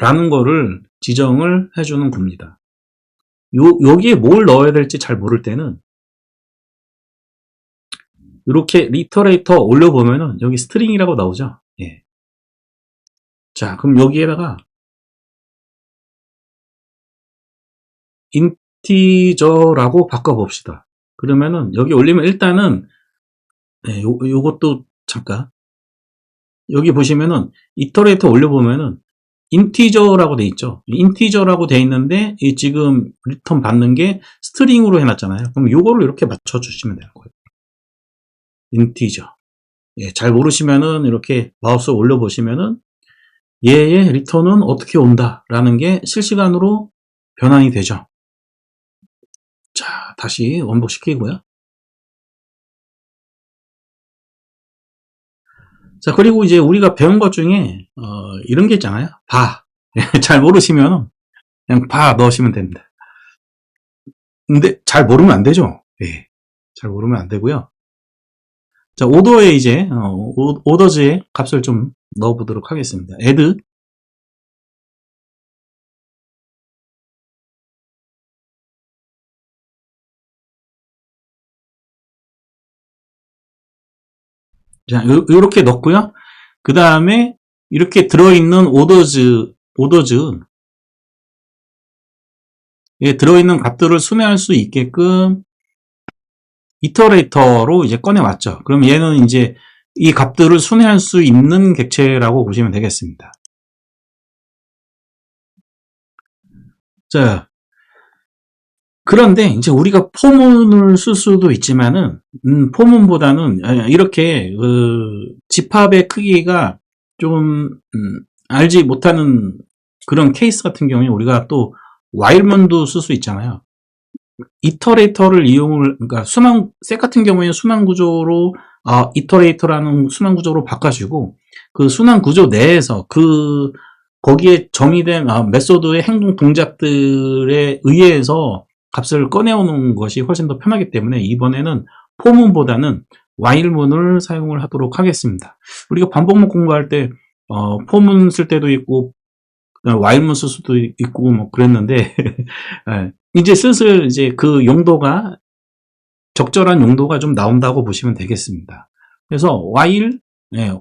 라는 거를 지정을 해주는 겁니다. 여기에 뭘 넣어야 될지 잘 모를 때는 이렇게 리터레이터 올려보면은 여기 스트링이라고 나오죠. 예. 자, 그럼 여기에다가 인티저라고 바꿔봅시다. 그러면은 여기 올리면 일단은, 예, 요것도 잠깐 여기 보시면은 이터레이터 올려보면은 인티저라고 돼 있죠. 인티저라고 돼 있는데 이 지금 리턴 받는 게 스트링으로 해놨잖아요. 그럼 요거를 이렇게 맞춰주시면 되는 거예요. 인티저. 예, 잘 모르시면은 이렇게 마우스 올려보시면은 얘의 리턴은 어떻게 온다라는 게 실시간으로 변환이 되죠. 자, 다시 원복시키고요. 자, 그리고 이제 우리가 배운 것 중에 이런 게 있잖아요. 바. 잘 모르시면 그냥 바 넣으시면 됩니다. 근데 잘 모르면 안 되죠. 예. 잘 모르면 안 되고요. 자, 오더에 이제 오더즈의 값을 좀 넣어보도록 하겠습니다. add. 자, 요렇게 넣고요. 그 다음에 이렇게 들어있는 오더즈에 들어있는 값들을 순회할 수 있게끔 이터레이터로 이제 꺼내왔죠. 그럼 얘는 이제 이 값들을 순회할 수 있는 객체라고 보시면 되겠습니다. 자, 그런데 이제 우리가 포문을 쓸 수도 있지만은, 포문보다는 이렇게 집합의 크기가 좀 알지 못하는 그런 케이스 같은 경우에 우리가 또 while문도 쓸 수 있잖아요. 이터레이터를 그러니까 셋 같은 경우에는 순환 구조로, 이터레이터라는 순환 구조로 바꿔주고, 그 순환 구조 내에서 거기에 정의된, 메소드의 행동 동작들에 의해서 값을 꺼내오는 것이 훨씬 더 편하기 때문에 이번에는 포문보다는 while문을 사용을 하도록 하겠습니다. 우리가 반복문 공부할 때, 포문 쓸 때도 있고, while문 쓸 수도 있고, 뭐, 그랬는데, 예, 이제 슬슬 이제 그 용도가 적절한 용도가 좀 나온다고 보시면 되겠습니다. 그래서 while, 예,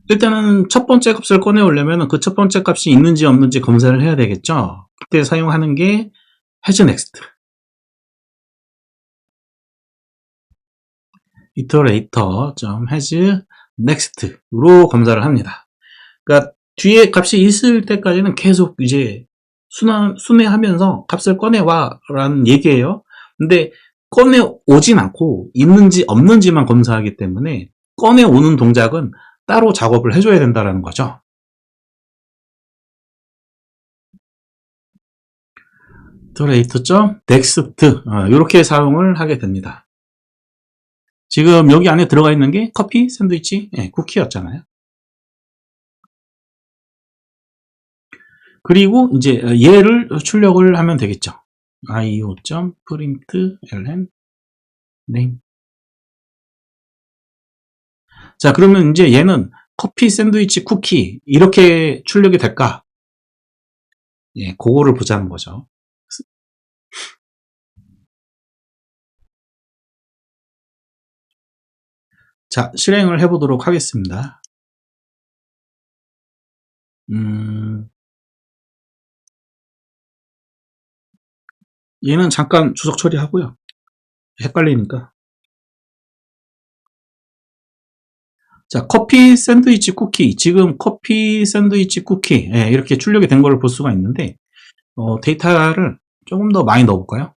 일단은 첫 번째 값을 꺼내오려면 그 첫 번째 값이 있는지 없는지 검사를 해야 되겠죠. 그때 사용하는 게 has next, iterator.has next로 검사를 합니다. 그러니까 뒤에 값이 있을 때까지는 계속 이제 순회하면서 값을 꺼내와라는 얘기예요. 근데 꺼내오진 않고 있는지 없는지만 검사하기 때문에 꺼내오는 동작은 따로 작업을 해줘야 된다는 거죠. iterator.next 이렇게 사용을 하게 됩니다. 지금 여기 안에 들어가 있는 게 커피, 샌드위치, 쿠키였잖아요. 그리고 이제 얘를 출력을 하면 되겠죠. io.println name. 자, 그러면 이제 얘는 커피, 샌드위치, 쿠키 이렇게 출력이 될까? 예, 그거를 보자는 거죠. 자, 실행을 해보도록 하겠습니다. 얘는 잠깐 주석 처리하고요. 헷갈리니까. 자, 커피, 샌드위치, 쿠키. 지금 커피, 샌드위치, 쿠키. 예, 이렇게 출력이 된 걸 볼 수가 있는데, 데이터를 조금 더 많이 넣어볼까요?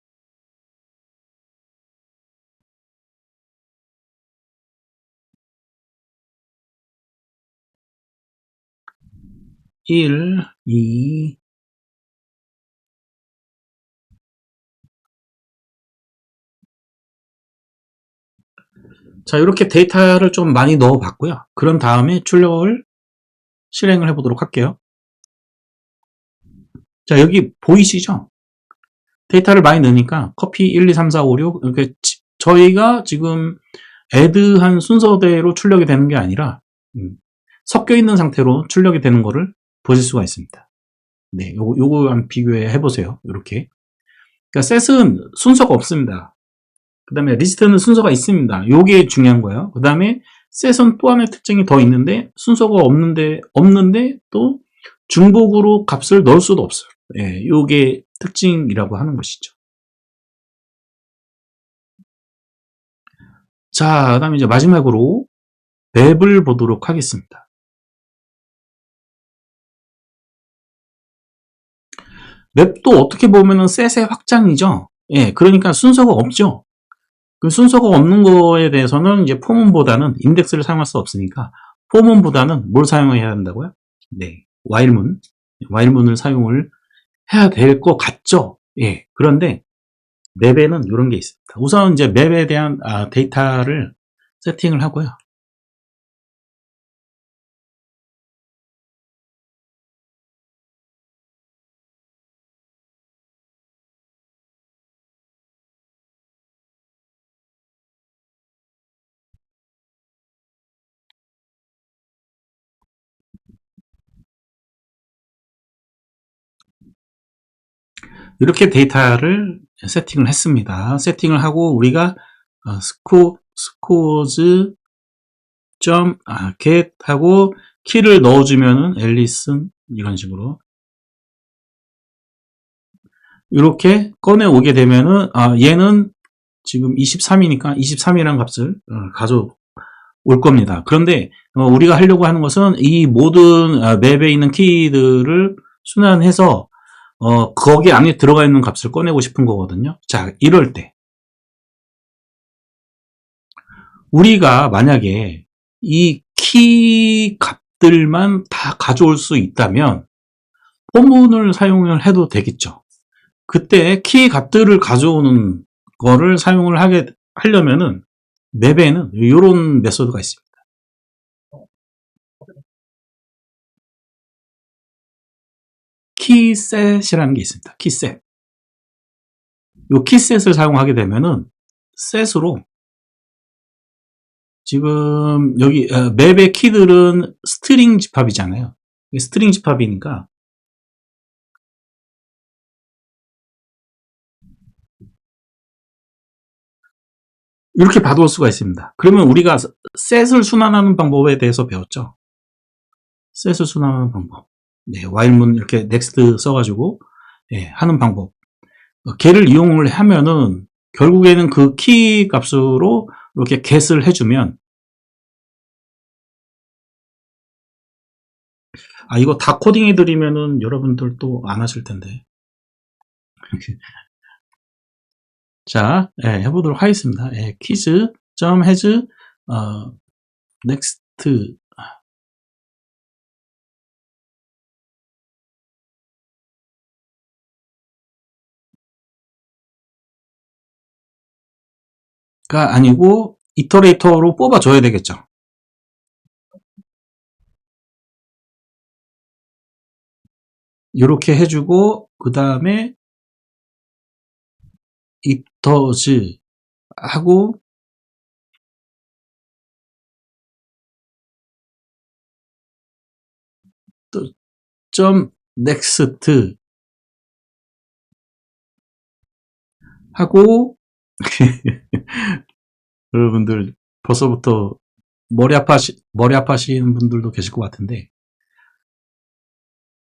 1, 2, 자, 이렇게 데이터를 좀 많이 넣어 봤고요. 그런 다음에 출력을 실행을 해 보도록 할게요. 자, 여기 보이시죠? 데이터를 많이 넣으니까 커피 1, 2, 3, 4, 5, 6 이렇게 저희가 지금 애드한 순서대로 출력이 되는 게 아니라 섞여 있는 상태로 출력이 되는 거를 보실 수가 있습니다. 네, 요거 한번 비교해 보세요. 이렇게. 그러니까 셋은 순서가 없습니다. 그 다음에 리스트는 순서가 있습니다. 요게 중요한 거예요. 그 다음에 셋은 또 하나의 특징이 더 있는데 순서가 없는데 또 중복으로 값을 넣을 수도 없어요. 예, 요게 특징이라고 하는 것이죠. 자, 그 다음에 이제 마지막으로 맵을 보도록 하겠습니다. 맵도 어떻게 보면은 셋의 확장이죠. 예, 그러니까 순서가 없죠. 그 순서가 없는 거에 대해서는 이제 포문보다는 인덱스를 사용할 수 없으니까 포문보다는 뭘 사용해야 한다고요? 네, 와일문을 사용을 해야 될 것 같죠. 예, 그런데 맵에는 이런 게 있습니다. 우선 이제 맵에 대한 데이터를 세팅을 하고요. 이렇게 데이터를 세팅을 했습니다. 세팅을 하고 우리가 스코어즈 get 하고 키를 넣어주면은 앨리슨 이런 식으로 이렇게 꺼내 오게 되면은 얘는 지금 23이니까 23이라는 값을 가져올 겁니다. 그런데 우리가 하려고 하는 것은 이 모든 맵에 있는 키들을 순환해서 거기 안에 들어가 있는 값을 꺼내고 싶은 거거든요. 자, 이럴 때 우리가 만약에 이 키 값들만 다 가져올 수 있다면 포문을 사용을 해도 되겠죠. 그때 키 값들을 가져오는 거를 사용을 하려면은 맵에는 이런 메소드가 있습니다. 키셋이라는 게 있습니다. 키셋. 이 키셋을 사용하게 되면은 셋으로 지금 여기 맵의 키들은 스트링 집합이잖아요. 스트링 집합이니까 이렇게 받아올 수가 있습니다. 그러면 우리가 셋을 순환하는 방법에 대해서 배웠죠. 셋을 순환하는 방법. 네, while문 이렇게 next 써가지고 하는 방법. 걔를 이용을 하면은 결국에는 그 키 값으로 이렇게 get을 해주면 이거 다 코딩 해드리면은 여러분들 또 안 하실 텐데. 자, 해보도록 하겠습니다. quiz has next 가 아니고 이터레이터로 뽑아줘야 되겠죠. 이렇게 해주고 그 다음에 이터즈 하고 또 점 넥스트 하고 여러분들 벌써부터 머리 아파하시는 분들도 계실 것 같은데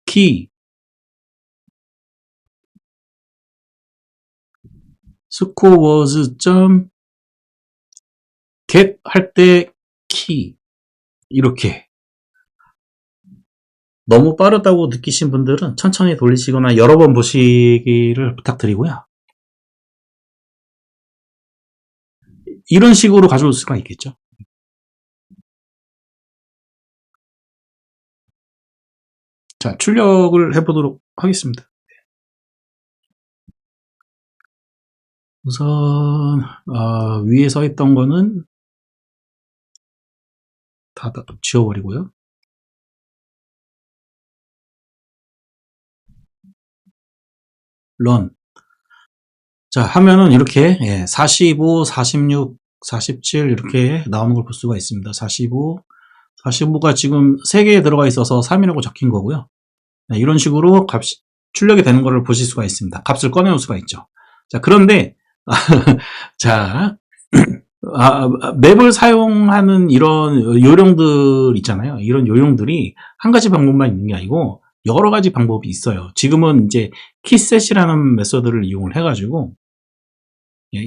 키 스코어즈 점 get 할 때 키 이렇게 너무 빠르다고 느끼신 분들은 천천히 돌리시거나 여러 번 보시기를 부탁드리고요. 이런 식으로 가져올 수가 있겠죠. 자, 출력을 해보도록 하겠습니다. 우선 위에 서 있던 거는 다 지워버리고요. 런. 자, 하면은 이렇게 45, 46, 47 이렇게 나오는 걸 볼 수가 있습니다. 45, 45가 지금 3개에 들어가 있어서 3이라고 적힌 거고요. 이런 식으로 값이 출력이 되는 것을 보실 수가 있습니다. 값을 꺼내올 수가 있죠. 자, 그런데 자, 맵을 사용하는 이런 요령들 있잖아요. 이런 요령들이 한 가지 방법만 있는 게 아니고 여러 가지 방법이 있어요. 지금은 이제 키셋이라는 메서드를 이용을 해가지고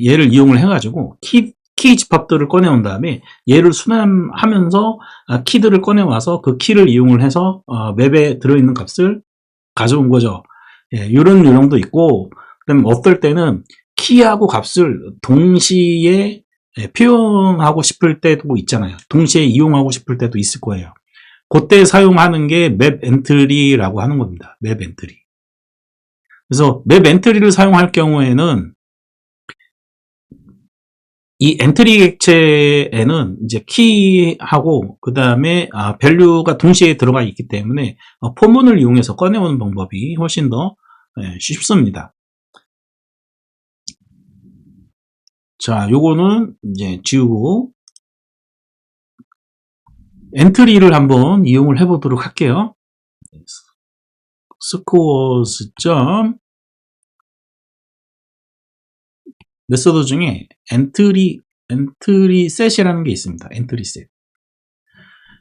얘를 이용을 해가지고 키 집합들을 꺼내온 다음에 얘를 순환하면서 키들을 꺼내와서 그 키를 이용을 해서 맵에 들어있는 값을 가져온 거죠. 이런 요령도 있고, 그다음에 어떨 때는 키하고 값을 동시에 표현하고 싶을 때도 있잖아요. 동시에 이용하고 싶을 때도 있을 거예요. 그때 사용하는 게 맵 엔트리라고 하는 겁니다. 맵 엔트리. 그래서 맵 엔트리를 사용할 경우에는 이 엔트리 객체에는 이제 키하고 그 다음에 밸류가 동시에 들어가 있기 때문에 포문을 이용해서 꺼내오는 방법이 훨씬 더 쉽습니다. 자, 요거는 이제 지우고 엔트리를 한번 이용을 해보도록 할게요. scores. 메서드 중에 엔트리 셋이라는 게 있습니다. 엔트리 셋.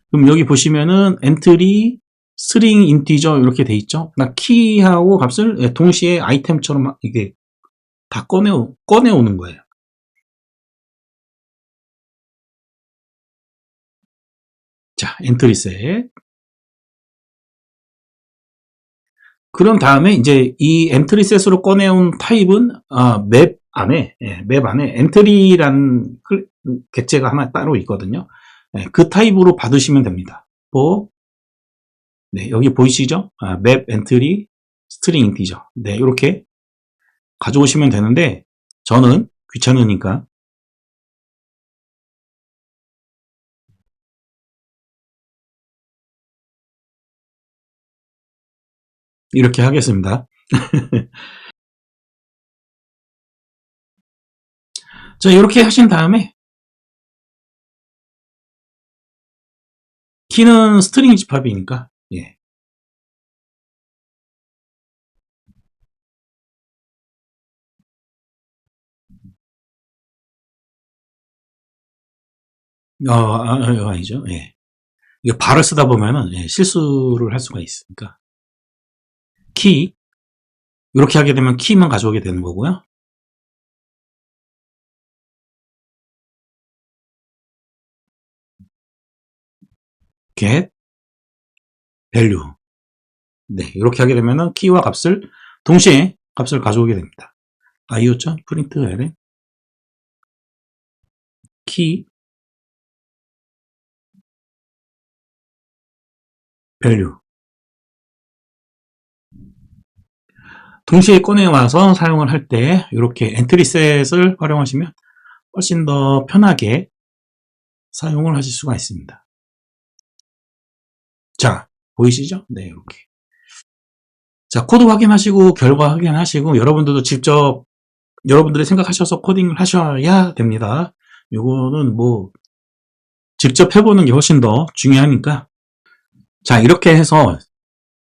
그럼 여기 보시면은 엔트리 스트링 인티저 이렇게 돼 있죠. 나 키하고 값을 동시에 아이템처럼 이게 다 꺼내오는 거예요. 자, 엔트리 셋. 그런 다음에 이제 이 엔트리 셋으로 꺼내온 타입은 맵 안에 엔트리라는 객체가 하나 따로 있거든요. 그 타입으로 받으시면 됩니다. 여기 보이시죠? 맵 엔트리 스트링 인티저. 이렇게 가져오시면 되는데 저는 귀찮으니까 이렇게 하겠습니다. 자, 이렇게 하신 다음에 키는 스트링 집합이니까 아니죠. 이거 발을 쓰다 보면은 실수를 할 수가 있으니까 키 이렇게 하게 되면 키만 가져오게 되는 거고요. get value. 이렇게 하게 되면은 키와 값을 동시에 값을 가져오게 됩니다. io.print ln 키 value 동시에 꺼내와서 사용을 할 때 이렇게 엔트리셋을 활용하시면 훨씬 더 편하게 사용을 하실 수가 있습니다. 자, 보이시죠? 이렇게. 자, 코드 확인하시고 결과 확인하시고 여러분들도 직접 여러분들이 생각하셔서 코딩을 하셔야 됩니다. 요거는 뭐 직접 해보는 게 훨씬 더 중요하니까. 자, 이렇게 해서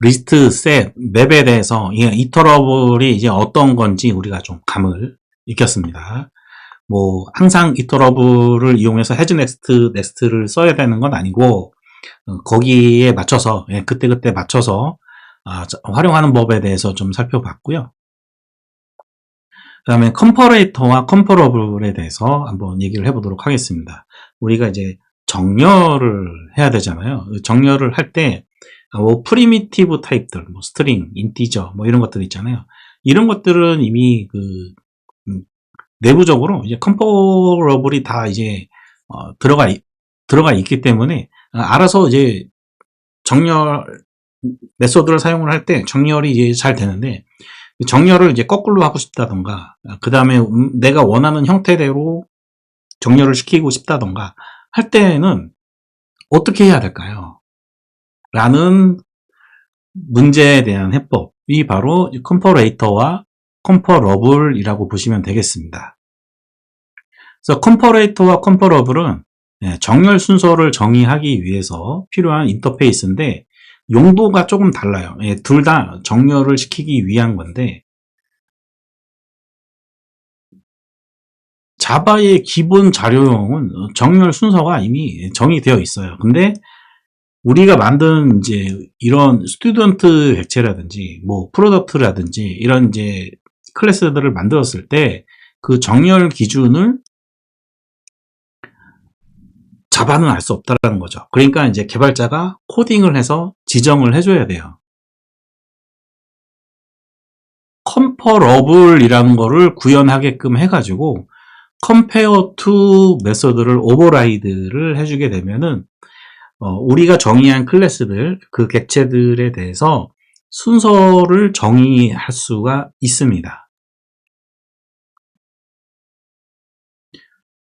리스트, 셋, 맵에 대해서 이터러블이 이제 어떤 건지 우리가 좀 감을 익혔습니다. 뭐 항상 이터러블을 이용해서 헤즈 넥스트를 써야 되는 건 아니고 거기에 맞춰서 그때그때 맞춰서 활용하는 법에 대해서 좀 살펴봤고요. 그 다음에 컴퍼레이터와 컴퍼러블에 대해서 한번 얘기를 해보도록 하겠습니다. 우리가 이제 정렬을 해야 되잖아요. 정렬을 할 때 뭐 프리미티브 타입들, 뭐 스트링, 인티저, 뭐 이런 것들 있잖아요. 이런 것들은 이미 내부적으로 이제 컴퍼러블이 다 이제 들어가 있기 때문에 알아서 이제 정렬 메소드를 사용을 할 때 정렬이 이제 잘 되는데, 정렬을 이제 거꾸로 하고 싶다던가, 그 다음에 내가 원하는 형태대로 정렬을 시키고 싶다던가 할 때는 어떻게 해야 될까요? 라는 문제에 대한 해법이 바로 컴퍼레이터와 컴퍼러블이라고 보시면 되겠습니다. 그래서 컴퍼레이터와 컴퍼러블은 정렬 순서를 정의하기 위해서 필요한 인터페이스인데 용도가 조금 달라요. 둘 다 정렬을 시키기 위한 건데, 자바의 기본 자료형은 정렬 순서가 이미 정의되어 있어요. 근데 우리가 만든 이제 이런 스튜던트 객체라든지 뭐 프로덕트라든지 이런 이제 클래스들을 만들었을 때 그 정렬 기준을 자바는 알 수 없다라는 거죠. 그러니까 이제 개발자가 코딩을 해서 지정을 해줘야 돼요. 컴퍼러블이라는 거를 구현하게끔 해가지고 compare to 메서드를 오버라이드를 해주게 되면은 우리가 정의한 클래스들, 그 객체들에 대해서 순서를 정의할 수가 있습니다.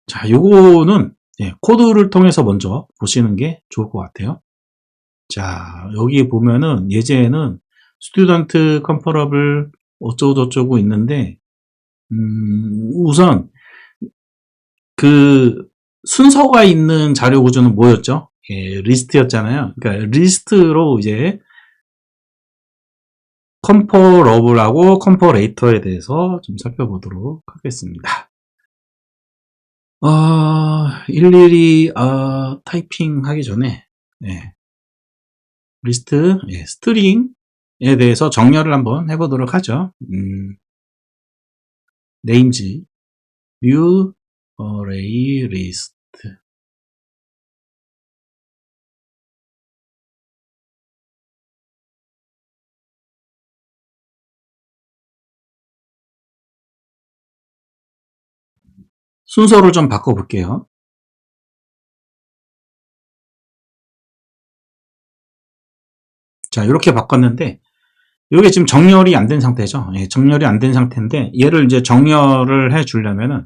자, 요거는 코드를 통해서 먼저 보시는 게 좋을 것 같아요. 자, 여기 보면은 예제에는 스튜던트 컴퍼러블 어쩌고저쩌고 있는데, 우선 그 순서가 있는 자료 구조는 뭐였죠? 리스트였잖아요. 그러니까 리스트로 이제 컴퍼러블하고 컴퍼레이터에 대해서 좀 살펴보도록 하겠습니다. 일일이 타이핑 하기 전에 리스트, 스트링에 대해서 정렬을 한번 해보도록 하죠. names, new array list. 순서를 좀 바꿔볼게요. 자, 이렇게 바꿨는데, 이게 지금 정렬이 안 된 상태죠. 정렬이 안 된 상태인데, 얘를 이제 정렬을 해 주려면은,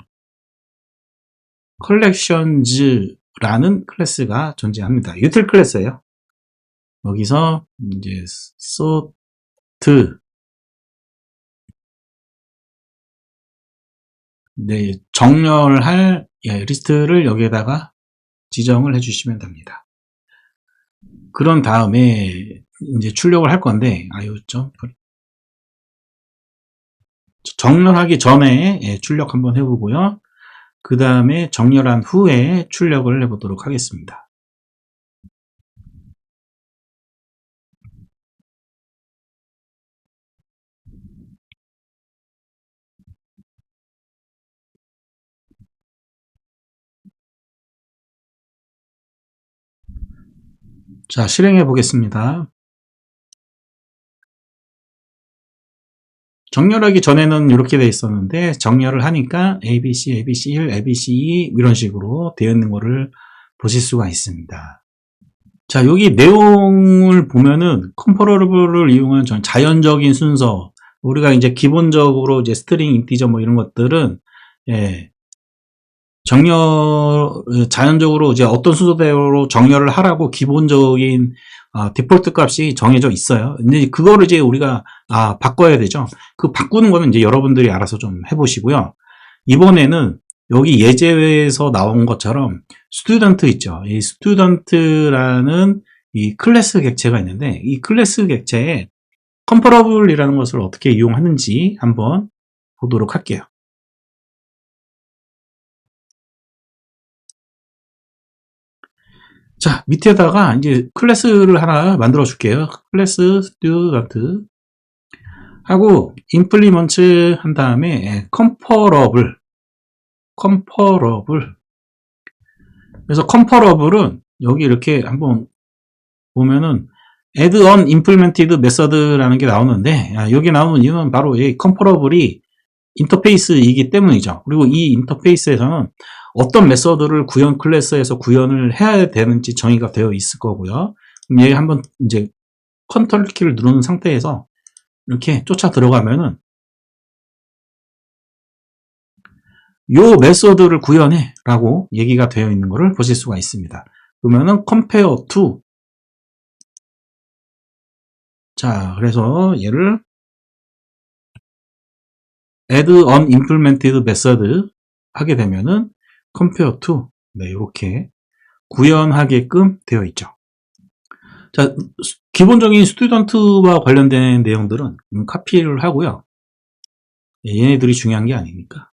collections라는 클래스가 존재합니다. util 클래스예요. 여기서 이제 sort 정렬할 리스트를 여기에다가 지정을 해주시면 됩니다. 그런 다음에 이제 출력을 할 건데 정렬하기 전에 출력 한번 해보고요. 그 다음에 정렬한 후에 출력을 해보도록 하겠습니다. 자, 실행해 보겠습니다. 정렬하기 전에는 이렇게 돼 있었는데 정렬을 하니까 ABC, ABC1, ABC2 이런 식으로 되어 있는 거를 보실 수가 있습니다. 자, 여기 내용을 보면은 컴퍼러블을 이용한 자연적인 순서, 우리가 이제 기본적으로 이제 스트링, 인티저 뭐 이런 것들은 자연적으로 이제 어떤 순서대로 정렬을 하라고 기본적인 디폴트 값이 정해져 있어요. 근데 그거를 이제 우리가 바꿔야 되죠. 그 바꾸는 거는 이제 여러분들이 알아서 좀 해보시고요. 이번에는 여기 예제에서 나온 것처럼 스튜던트 있죠. 이 스튜던트라는 이 클래스 객체가 있는데 이 클래스 객체에 컴퍼러블이라는 것을 어떻게 이용하는지 한번 보도록 할게요. 자, 밑에다가 이제 클래스를 하나 만들어 줄게요. 클래스 스튜던트 하고 임플리먼트 한 다음에 컴퍼러블. 그래서 컴퍼러블은 여기 이렇게 한번 보면은 add on implemented method라는 게 나오는데 여기 나오는 이유는 바로 이 컴퍼러블이 인터페이스이기 때문이죠. 그리고 이 인터페이스에서는 어떤 메서드를 구현 클래스에서 구현을 해야 되는지 정의가 되어 있을 거고요. 그럼 얘 한번 이제 컨트롤 키를 누르는 상태에서 이렇게 쫓아 들어가면은 요 메소드를 구현해 라고 얘기가 되어 있는 것을 보실 수가 있습니다. 그러면은 compare to, 자, 그래서 얘를 add unimplemented method 하게 되면은 compare to, 네, 이렇게 구현하게끔 되어 있죠. 자, 기본적인 스튜던트와 관련된 내용들은 카피를 하고요. 얘네들이 중요한 게 아니니까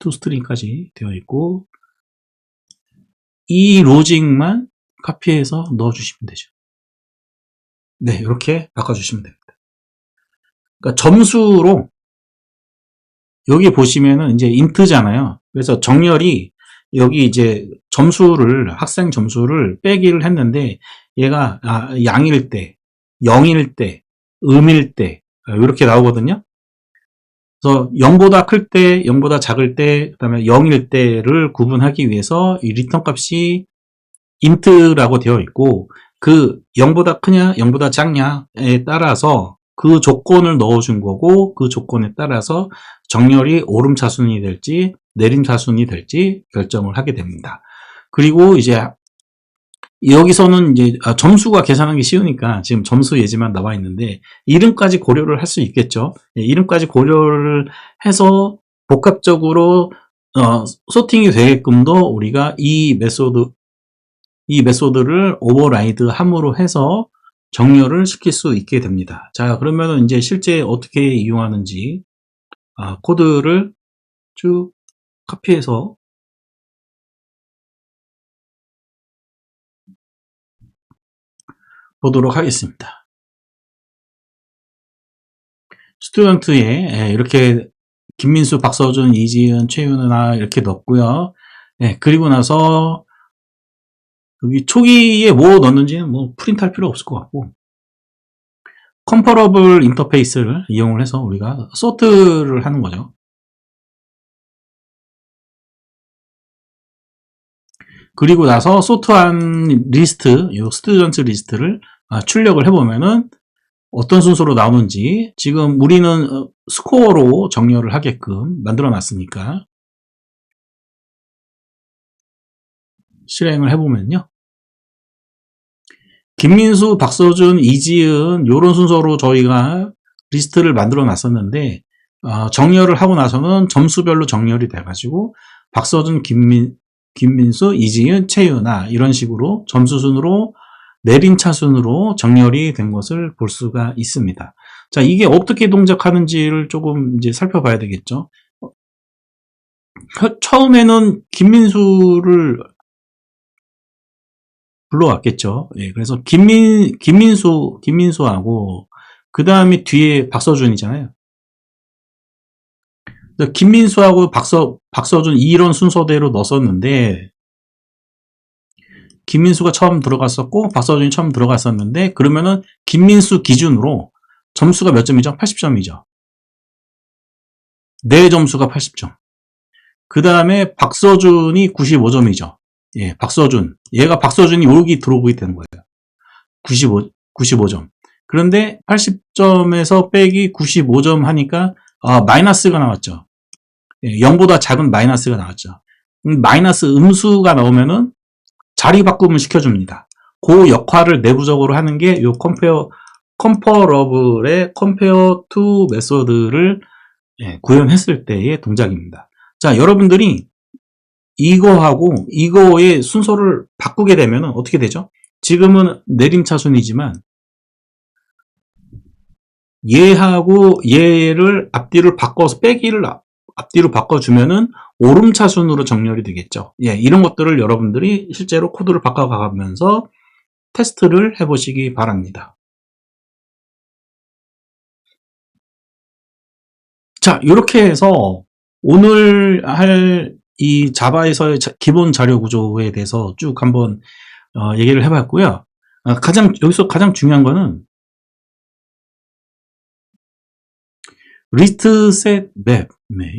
toString까지 되어 있고, 이 로직만 카피해서 넣어주시면 되죠. 네, 이렇게 바꿔주시면 됩니다. 그러니까 점수로, 여기 보시면은 이제 인트잖아요. 그래서 정렬이 여기 이제 점수를, 학생 점수를 빼기를 했는데, 얘가 양일 때, 0일 때, 음일 때, 이렇게 나오거든요. 그래서 0보다 클 때, 0보다 작을 때, 그 다음에 0일 때를 구분하기 위해서 이 리턴 값이 int라고 되어 있고, 그 0보다 크냐, 0보다 작냐에 따라서 그 조건을 넣어준 거고, 그 조건에 따라서 정렬이 오름차순이 될지 내림차순이 될지 결정을 하게 됩니다. 그리고 이제 여기서는 이제 점수가 계산하기 쉬우니까 지금 점수 예지만 나와 있는데, 이름까지 고려를 할 수 있겠죠. 이름까지 고려를 해서 복합적으로 소팅이 되게끔도 우리가 이 메소드를 오버라이드 함으로 해서 정렬을 시킬 수 있게 됩니다. 자, 그러면은 이제 실제 어떻게 이용하는지 코드를 쭉 카피해서 보도록 하겠습니다. 스튜던트에 이렇게 김민수, 박서준, 이지은, 최윤아 이렇게 넣었고요. 그리고 나서 여기 초기에 뭐 넣는지는 뭐 프린트할 필요 없을 것 같고, 컴퍼러블 인터페이스를 이용을 해서 우리가 소트를 하는 거죠. 그리고 나서 소트한 리스트, 이 스튜던트 리스트를 출력을 해보면은 어떤 순서로 나오는지, 지금 우리는 스코어로 정렬을 하게끔 만들어 놨으니까 실행을 해보면요. 김민수, 박서준, 이지은 이런 순서로 저희가 리스트를 만들어 놨었는데, 정렬을 하고 나서는 점수별로 정렬이 돼가지고 박서준, 김민수, 이지은, 최윤아 이런 식으로 점수 순으로 내림차순으로 정렬이 된 것을 볼 수가 있습니다. 자, 이게 어떻게 동작하는지를 조금 이제 살펴봐야 되겠죠. 처음에는 김민수를 불러왔겠죠. 그래서 김민수하고 그 다음에 뒤에 박서준이잖아요. 김민수하고 박서준 이런 순서대로 넣었었는데, 김민수가 처음 들어갔었고 박서준이 처음 들어갔었는데, 그러면은 김민수 기준으로 점수가 몇 점이죠? 80점이죠. 내 점수가 80점. 그 다음에 박서준이 95점이죠. 박서준. 얘가 박서준이 여기 들어오게 되는 거예요. 95점. 그런데 80점에서 빼기 95점 하니까 마이너스가 나왔죠. 0보다 작은 마이너스가 나왔죠. 마이너스 음수가 나오면은 자리 바꿈을 시켜줍니다. 그 역할을 내부적으로 하는 게 요 컴퍼러블의 compare to 메소드를 구현했을 때의 동작입니다. 자, 여러분들이 이거하고 이거의 순서를 바꾸게 되면 어떻게 되죠? 지금은 내림차순이지만 얘하고 얘를 앞뒤를 바꿔서 빼기를 앞뒤로 바꿔주면은 오름차순으로 정렬이 되겠죠. 이런 것들을 여러분들이 실제로 코드를 바꿔가면서 테스트를 해보시기 바랍니다. 자, 이렇게 해서 오늘 할 이 자바에서의 기본 자료 구조에 대해서 쭉 한번 얘기를 해봤고요. 여기서 가장 중요한 거는 리스트 셋 맵,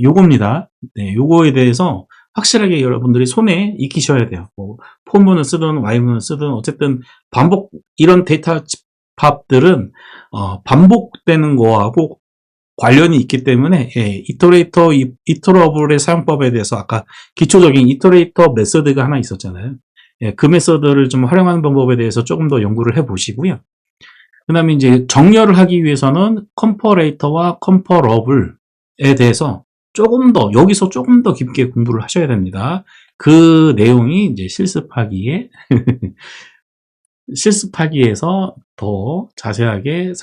요겁니다. 요거에 대해서 확실하게 여러분들이 손에 익히셔야 돼요. 뭐 폼문을 쓰든 와이문을 쓰든 어쨌든 반복, 이런 데이터 집합들은 반복되는 거하고 관련이 있기 때문에 이터러블의 사용법에 대해서 아까 기초적인 이터레이터 메서드가 하나 있었잖아요. 그 메서드를 좀 활용하는 방법에 대해서 조금 더 연구를 해 보시고요. 그 다음에 이제 정렬을 하기 위해서는 컴퍼레이터와 컴퍼러블에 대해서 여기서 조금 더 깊게 공부를 하셔야 됩니다. 그 내용이 이제 실습하기에서 더 자세하게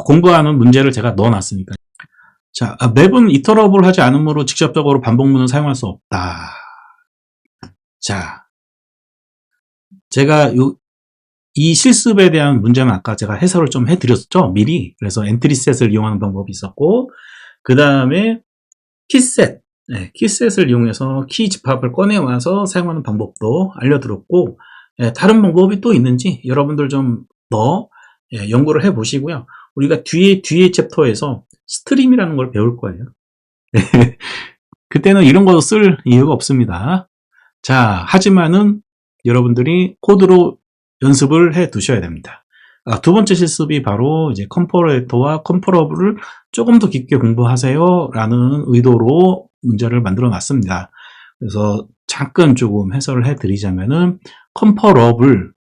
공부하는 문제를 제가 넣어놨으니까. 자, 맵은 이터러블 하지 않으므로 직접적으로 반복문을 사용할 수 없다. 자, 제가 이 실습에 대한 문제는 아까 제가 해설을 좀 해드렸죠, 미리. 그래서 엔트리셋을 이용하는 방법이 있었고, 그 다음에 키셋을 이용해서 키 집합을 꺼내와서 사용하는 방법도 알려드렸고, 다른 방법이 또 있는지 여러분들 좀 더 연구를 해 보시고요. 우리가 뒤에 챕터에서 스트림이라는 걸 배울 거예요. 그때는 이런 거 쓸 이유가 없습니다. 자, 하지만은 여러분들이 코드로 연습을 해 두셔야 됩니다. 두 번째 실습이 바로 이제 컴퍼레이터와 컴퍼러블을 조금 더 깊게 공부하세요 라는 의도로 문제를 만들어 놨습니다. 그래서 잠깐 조금 해설을 해 드리자면은 컴퍼러블,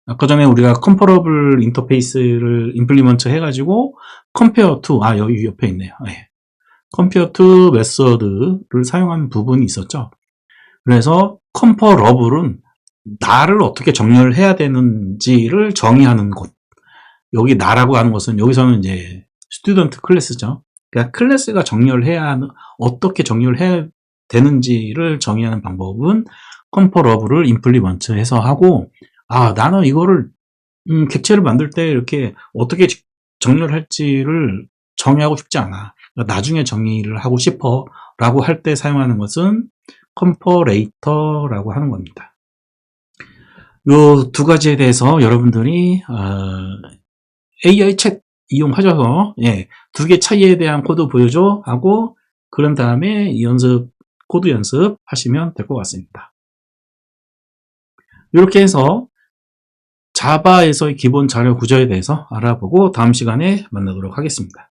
아까 전에 우리가 컴퍼러블 인터페이스를 임플리먼트 해가지고 compare to, 여기 옆에 있네요. compare to 메서드를 사용하는 부분이 있었죠. 그래서 컴퍼러블은 나를 어떻게 정렬해야 되는지를 정의하는 곳. 여기 나라고 하는 것은 여기서는 이제 스튜던트 클래스죠. 그러니까 클래스가 어떻게 정렬해야 되는지를 정의하는 방법은 컴퍼러블을 임플리먼트 해서 하고, 나는 이거를 객체를 만들 때 이렇게 어떻게 정렬할지를 정의하고 싶지 않아. 나중에 정의를 하고 싶어 라고 할 때 사용하는 것은 컴퍼레이터라고 하는 겁니다. 요 두 가지에 대해서 여러분들이 AI 챗 이용하셔서 두 개 차이에 대한 코드 보여줘 하고, 그런 다음에 코드 연습 하시면 될 것 같습니다. 이렇게 해서 자바에서의 기본 자료 구조에 대해서 알아보고 다음 시간에 만나도록 하겠습니다.